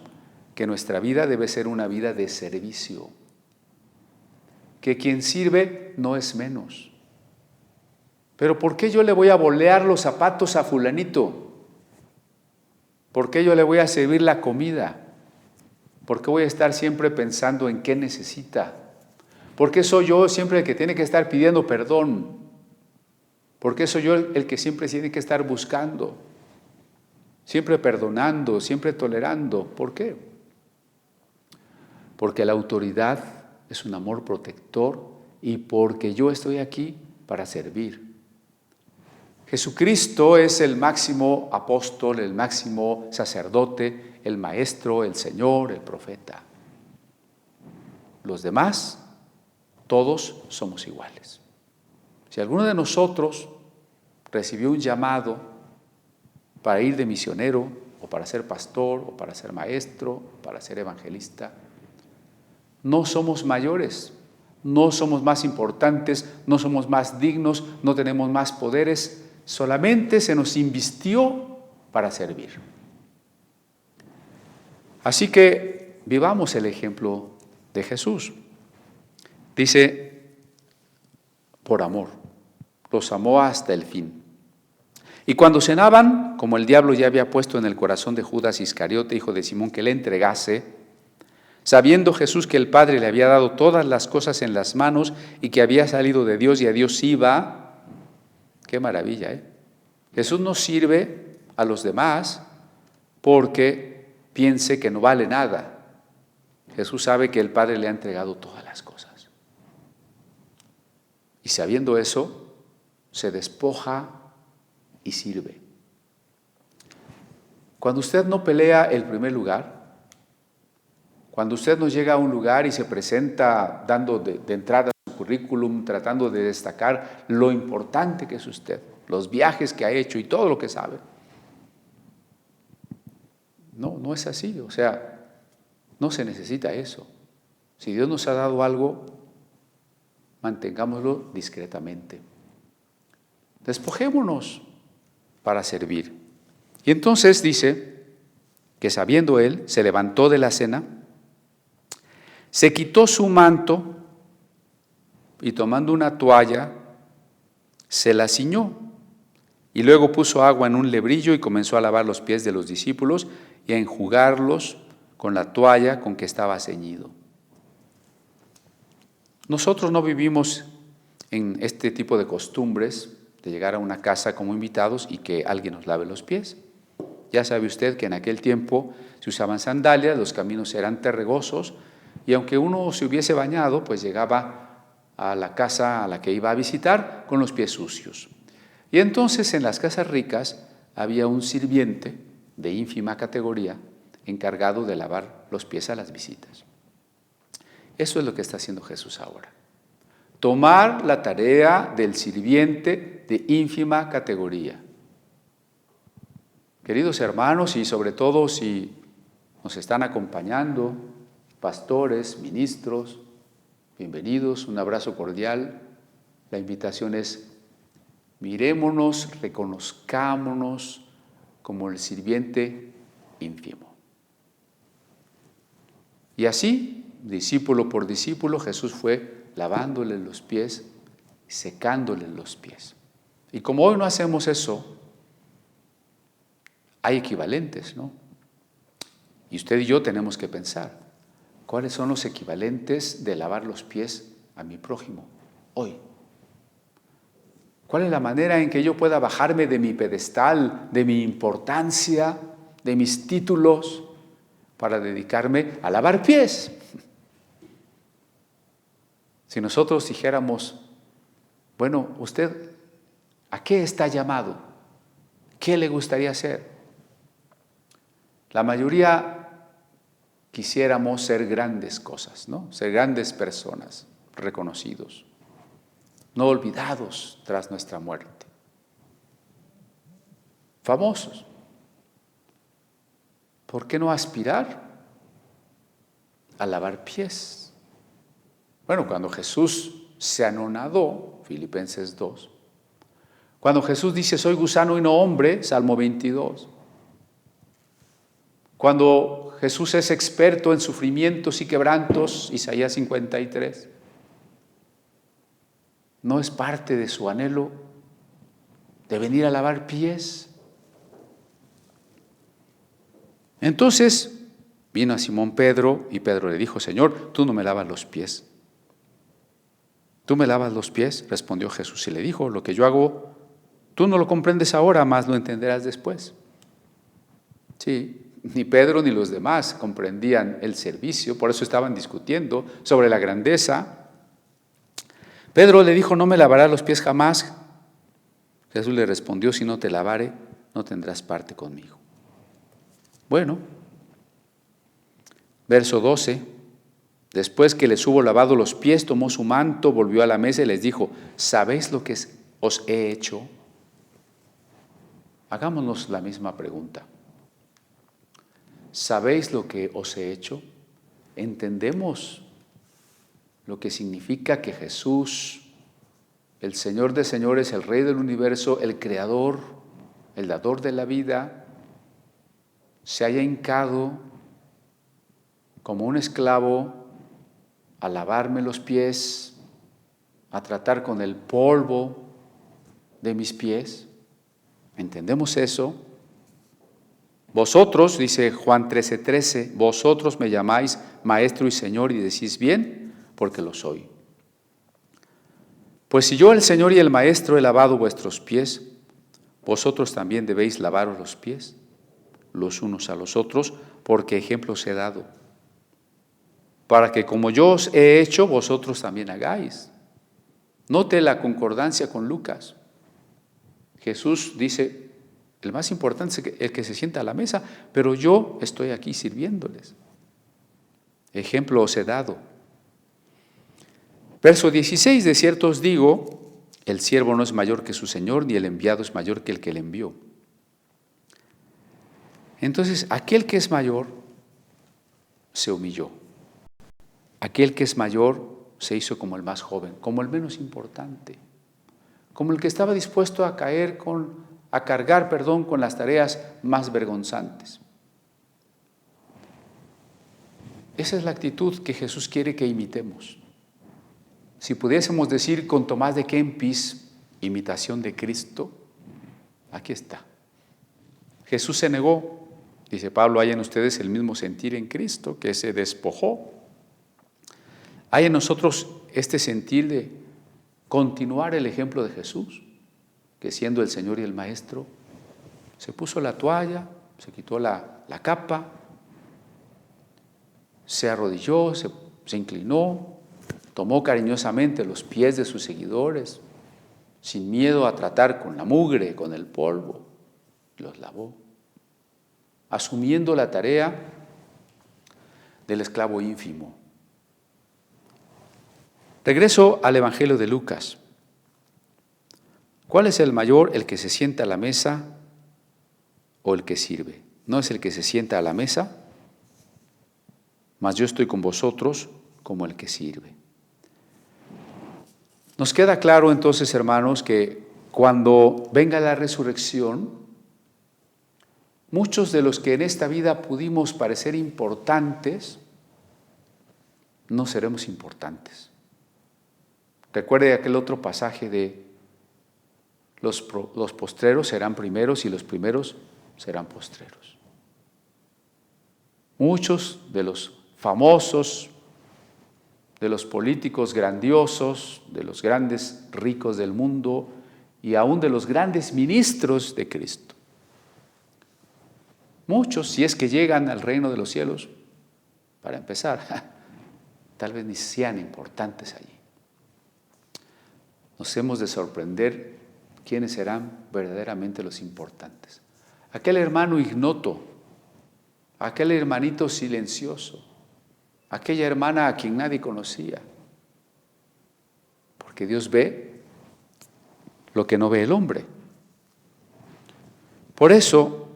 que nuestra vida debe ser una vida de servicio, que quien sirve no es menos. Pero ¿por qué yo le voy a bolear los zapatos a fulanito? ¿Por qué yo le voy a servir la comida? ¿Por qué voy a estar siempre pensando en qué necesita? ¿Por qué soy yo siempre el que tiene que estar pidiendo perdón? ¿Por qué soy yo el que siempre tiene que estar buscando? Siempre perdonando, siempre tolerando. ¿Por qué? Porque la autoridad es un amor protector y porque yo estoy aquí para servir. Jesucristo es el máximo apóstol, el máximo sacerdote, el maestro, el Señor, el profeta. Los demás, todos somos iguales. Si alguno de nosotros recibió un llamado para ir de misionero, o para ser pastor, o para ser maestro, o para ser evangelista, no somos mayores, no somos más importantes, no somos más dignos, no tenemos más poderes, solamente se nos invistió para servir. Así que vivamos el ejemplo de Jesús. Dice, por amor, los amó hasta el fin. Y cuando cenaban, como el diablo ya había puesto en el corazón de Judas Iscariote, hijo de Simón, que le entregase, sabiendo Jesús que el Padre le había dado todas las cosas en las manos y que había salido de Dios y a Dios iba, qué maravilla, ¿eh? Jesús no sirve a los demás porque piense que no vale nada. Jesús sabe que el Padre le ha entregado todas las cosas. Y sabiendo eso, se despoja y sirve. Cuando usted no pelea el primer lugar, cuando usted no llega a un lugar y se presenta dando de entrada su currículum, tratando de destacar lo importante que es usted, los viajes que ha hecho y todo lo que sabe. No es así, o sea, no se necesita eso. Si Dios nos ha dado algo, mantengámoslo discretamente. Despojémonos para servir. Y entonces dice que sabiendo él, se levantó de la cena, se quitó su manto y tomando una toalla, se la ciñó y luego puso agua en un lebrillo y comenzó a lavar los pies de los discípulos y a enjugarlos con la toalla con que estaba ceñido. Nosotros no vivimos en este tipo de costumbres de llegar a una casa como invitados y que alguien nos lave los pies. Ya sabe usted que en aquel tiempo se usaban sandalias, los caminos eran terregosos y aunque uno se hubiese bañado, pues llegaba a la casa a la que iba a visitar con los pies sucios. Y entonces en las casas ricas había un sirviente de ínfima categoría encargado de lavar los pies a las visitas. Eso es lo que está haciendo Jesús ahora. Tomar la tarea del sirviente de ínfima categoría. Queridos hermanos, y sobre todo si nos están acompañando, pastores, ministros, bienvenidos, un abrazo cordial. La invitación es: mirémonos, reconozcámonos como el sirviente ínfimo. Y así, discípulo por discípulo, Jesús fue lavándole los pies, secándole los pies. Y como hoy no hacemos eso, hay equivalentes, ¿no? Y usted y yo tenemos que pensar, ¿cuáles son los equivalentes de lavar los pies a mi prójimo hoy? ¿Cuál es la manera en que yo pueda bajarme de mi pedestal, de mi importancia, de mis títulos, para dedicarme a lavar pies? Si nosotros dijéramos, bueno, ¿usted a qué está llamado? ¿Qué le gustaría hacer? La mayoría quisiéramos ser grandes cosas, ¿no? Ser grandes personas, reconocidos, no olvidados tras nuestra muerte. Famosos. ¿Por qué no aspirar a lavar pies? Bueno, cuando Jesús se anonadó, Filipenses 2, cuando Jesús dice, soy gusano y no hombre, Salmo 22, cuando Jesús es experto en sufrimientos y quebrantos, Isaías 53, ¿no es parte de su anhelo de venir a lavar pies? Entonces vino a Simón Pedro y Pedro le dijo, Señor, tú no me lavas los pies. ¿Tú me lavas los pies? Respondió Jesús y le dijo, lo que yo hago, tú no lo comprendes ahora, más lo entenderás después. Sí, ni Pedro ni los demás comprendían el servicio, por eso estaban discutiendo sobre la grandeza. Pedro le dijo, no me lavarás los pies jamás. Jesús le respondió, si no te lavare, no tendrás parte conmigo. Bueno, verso 12. Después que les hubo lavado los pies, tomó su manto, volvió a la mesa y les dijo, ¿sabéis lo que os he hecho? Hagámonos la misma pregunta. ¿Sabéis lo que os he hecho? ¿Entendemos lo que significa que Jesús, el Señor de señores, el Rey del universo, el Creador, el dador de la vida, se haya hincado como un esclavo a lavarme los pies, a tratar con el polvo de mis pies? ¿Entendemos eso? Vosotros, dice Juan 13:13, vosotros me llamáis Maestro y Señor y decís bien, porque lo soy. Pues si yo, el Señor y el Maestro, he lavado vuestros pies, vosotros también debéis lavaros los pies, los unos a los otros, porque ejemplo os he dado, para que como yo os he hecho, vosotros también hagáis. Note la concordancia con Lucas. Jesús dice, el más importante es el que se sienta a la mesa, pero yo estoy aquí sirviéndoles. Ejemplo os he dado. Verso 16, de cierto os digo, el siervo no es mayor que su señor, ni el enviado es mayor que el le envió. Entonces, aquel que es mayor se humilló. Aquel que es mayor se hizo como el más joven, como el menos importante, como el que estaba dispuesto a cargar con las tareas más vergonzantes. Esa es la actitud que Jesús quiere que imitemos. Si pudiésemos decir con Tomás de Kempis, imitación de Cristo, aquí está. Jesús se negó, dice Pablo, hay en ustedes el mismo sentir en Cristo, que se despojó. Hay en nosotros este sentir de continuar el ejemplo de Jesús, que siendo el Señor y el Maestro, se puso la toalla, se quitó la capa, se arrodilló, se inclinó, tomó cariñosamente los pies de sus seguidores, sin miedo a tratar con la mugre, con el polvo, los lavó, asumiendo la tarea del esclavo ínfimo. Regreso al Evangelio de Lucas. ¿Cuál es el mayor, el que se sienta a la mesa o el que sirve? ¿No es el que se sienta a la mesa? Mas yo estoy con vosotros como el que sirve. Nos queda claro entonces, hermanos, que cuando venga la resurrección, muchos de los que en esta vida pudimos parecer importantes, no seremos importantes. Recuerde aquel otro pasaje de los postreros serán primeros y los primeros serán postreros. Muchos de los famosos, de los políticos grandiosos, de los grandes ricos del mundo y aún de los grandes ministros de Cristo. Muchos, si es que llegan al reino de los cielos, para empezar, tal vez ni sean importantes allí. Nos hemos de sorprender quiénes serán verdaderamente los importantes. Aquel hermano ignoto, aquel hermanito silencioso, aquella hermana a quien nadie conocía. Porque Dios ve lo que no ve el hombre. Por eso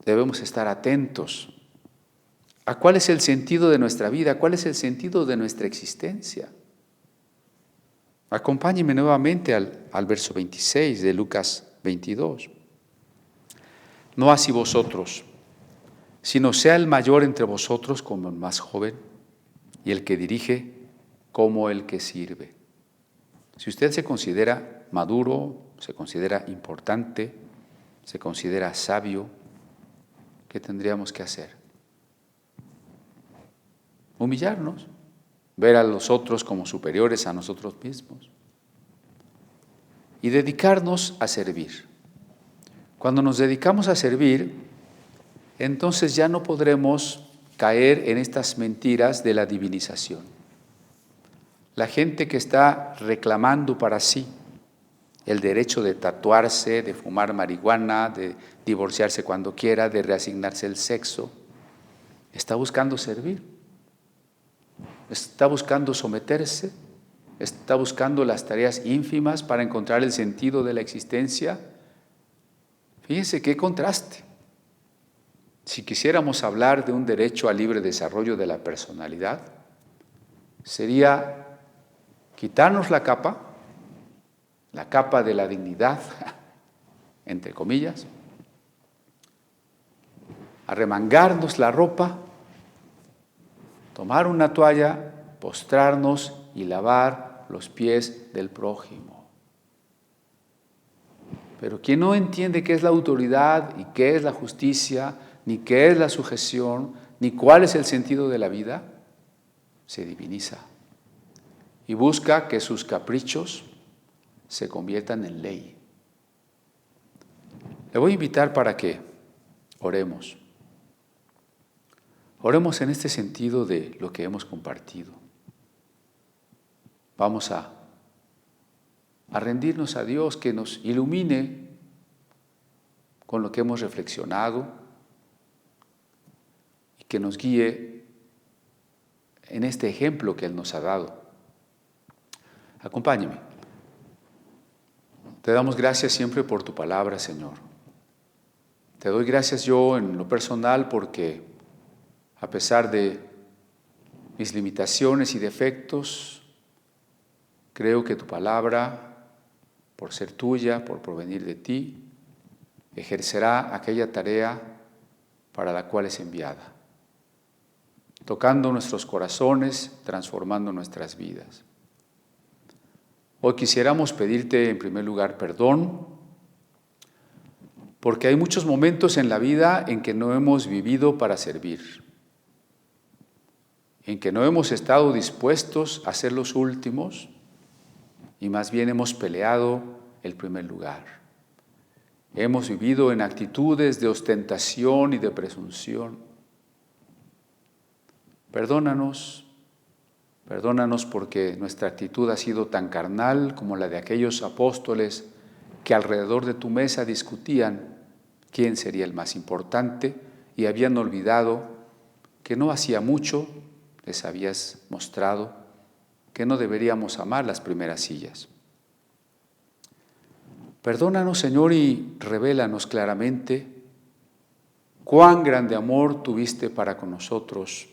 debemos estar atentos a cuál es el sentido de nuestra vida, cuál es el sentido de nuestra existencia. Acompáñenme nuevamente al verso 26 de Lucas 22. No así vosotros, sino sea el mayor entre vosotros como el más joven y el que dirige como el que sirve. Si usted se considera maduro, se considera importante, se considera sabio, ¿qué tendríamos que hacer? Humillarnos, ver a los otros como superiores a nosotros mismos y dedicarnos a servir. Cuando nos dedicamos a servir, entonces ya no podremos caer en estas mentiras de la divinización. La gente que está reclamando para sí el derecho de tatuarse, de fumar marihuana, de divorciarse cuando quiera, de reasignarse el sexo, está buscando servir. Está buscando someterse, está buscando las tareas ínfimas para encontrar el sentido de la existencia. Fíjense qué contraste. Si quisiéramos hablar de un derecho al libre desarrollo de la personalidad, sería quitarnos la capa de la dignidad, entre comillas, arremangarnos la ropa, tomar una toalla, postrarnos y lavar los pies del prójimo. Pero quien no entiende qué es la autoridad y qué es la justicia, ni qué es la sujeción, ni cuál es el sentido de la vida, se diviniza y busca que sus caprichos se conviertan en ley. Le voy a invitar para que oremos. Oremos en este sentido de lo que hemos compartido. Vamos a rendirnos a Dios que nos ilumine con lo que hemos reflexionado y que nos guíe en este ejemplo que Él nos ha dado. Acompáñeme. Te damos gracias siempre por tu palabra, Señor. Te doy gracias yo en lo personal porque a pesar de mis limitaciones y defectos, creo que tu palabra, por ser tuya, por provenir de ti, ejercerá aquella tarea para la cual es enviada, tocando nuestros corazones, transformando nuestras vidas. Hoy quisiéramos pedirte en primer lugar perdón, porque hay muchos momentos en la vida en que no hemos vivido para servir, en que no hemos estado dispuestos a ser los últimos y más bien hemos peleado el primer lugar. Hemos vivido en actitudes de ostentación y de presunción. Perdónanos porque nuestra actitud ha sido tan carnal como la de aquellos apóstoles que alrededor de tu mesa discutían quién sería el más importante y habían olvidado que no hacía mucho les habías mostrado que no deberíamos amar las primeras sillas. Perdónanos, Señor, y revélanos claramente cuán grande amor tuviste para con nosotros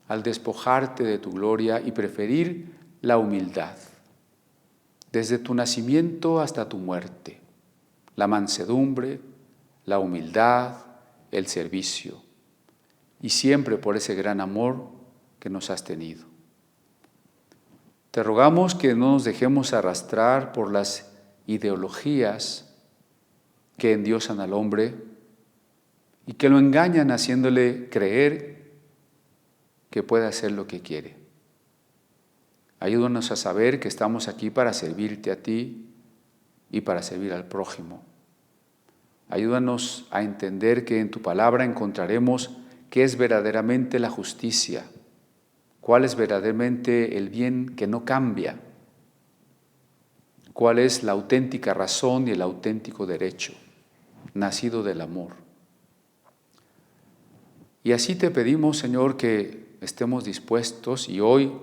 al despojarte de tu gloria y preferir la humildad, desde tu nacimiento hasta tu muerte, la mansedumbre, la humildad, el servicio, y siempre por ese gran amor que nos has tenido. Te rogamos que no nos dejemos arrastrar por las ideologías que endiosan al hombre y que lo engañan haciéndole creer que puede hacer lo que quiere. Ayúdanos a saber que estamos aquí para servirte a ti y para servir al prójimo. Ayúdanos a entender que en tu palabra encontraremos qué es verdaderamente la justicia, cuál es verdaderamente el bien que no cambia, cuál es la auténtica razón y el auténtico derecho, nacido del amor. Y así te pedimos, Señor, que estemos dispuestos, y hoy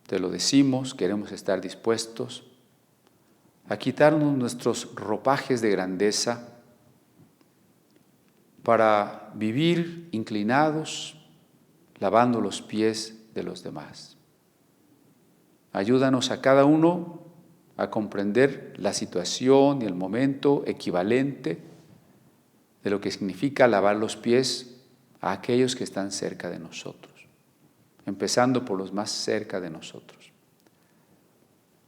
te lo decimos, queremos estar dispuestos a quitarnos nuestros ropajes de grandeza para vivir inclinados, lavando los pies de los demás. Ayúdanos a cada uno a comprender la situación y el momento equivalente de lo que significa lavar los pies a aquellos que están cerca de nosotros, empezando por los más cerca de nosotros.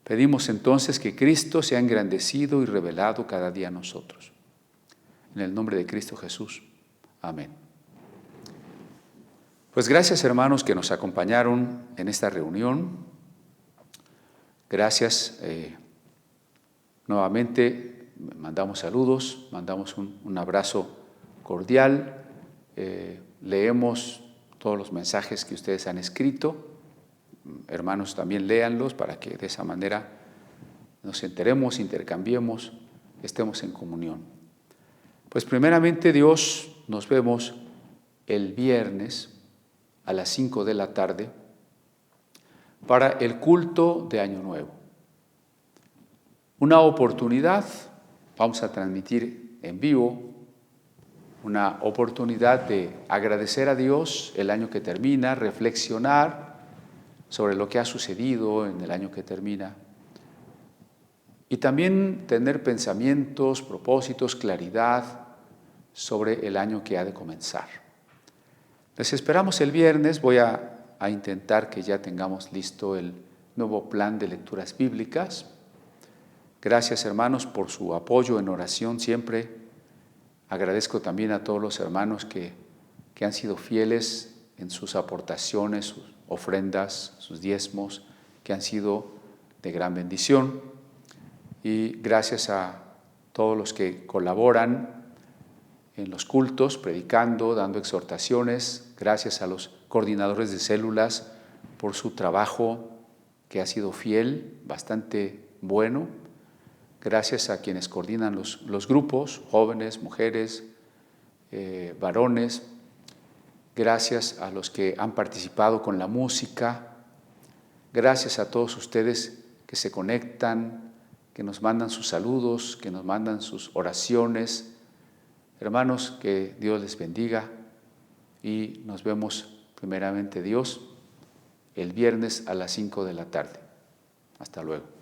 Pedimos entonces que Cristo sea engrandecido y revelado cada día a nosotros. En el nombre de Cristo Jesús. Amén. Pues gracias, hermanos, que nos acompañaron en esta reunión. Gracias. Nuevamente mandamos saludos, mandamos un abrazo cordial. Leemos todos los mensajes que ustedes han escrito. Hermanos, también léanlos para que de esa manera nos enteremos, intercambiemos, estemos en comunión. Pues primeramente, Dios, nos vemos el viernes a las 5 de la tarde para el culto de Año Nuevo. Una oportunidad, vamos a transmitir en vivo, una oportunidad de agradecer a Dios el año que termina, reflexionar sobre lo que ha sucedido en el año que termina y también tener pensamientos, propósitos, claridad sobre el año que ha de comenzar. Les esperamos el viernes. Voy a intentar que ya tengamos listo el nuevo plan de lecturas bíblicas. Gracias, hermanos, por su apoyo en oración siempre. Agradezco también a todos los hermanos que han sido fieles en sus aportaciones, sus ofrendas, sus diezmos, que han sido de gran bendición. Y gracias a todos los que colaboran en los cultos, predicando, dando exhortaciones. Gracias a los coordinadores de células por su trabajo que ha sido fiel, bastante bueno. Gracias a quienes coordinan los grupos, jóvenes, mujeres, varones. Gracias a los que han participado con la música. Gracias a todos ustedes que se conectan, que nos mandan sus saludos, que nos mandan sus oraciones. Hermanos, que Dios les bendiga y nos vemos primeramente Dios el viernes a las 5 de la tarde. Hasta luego.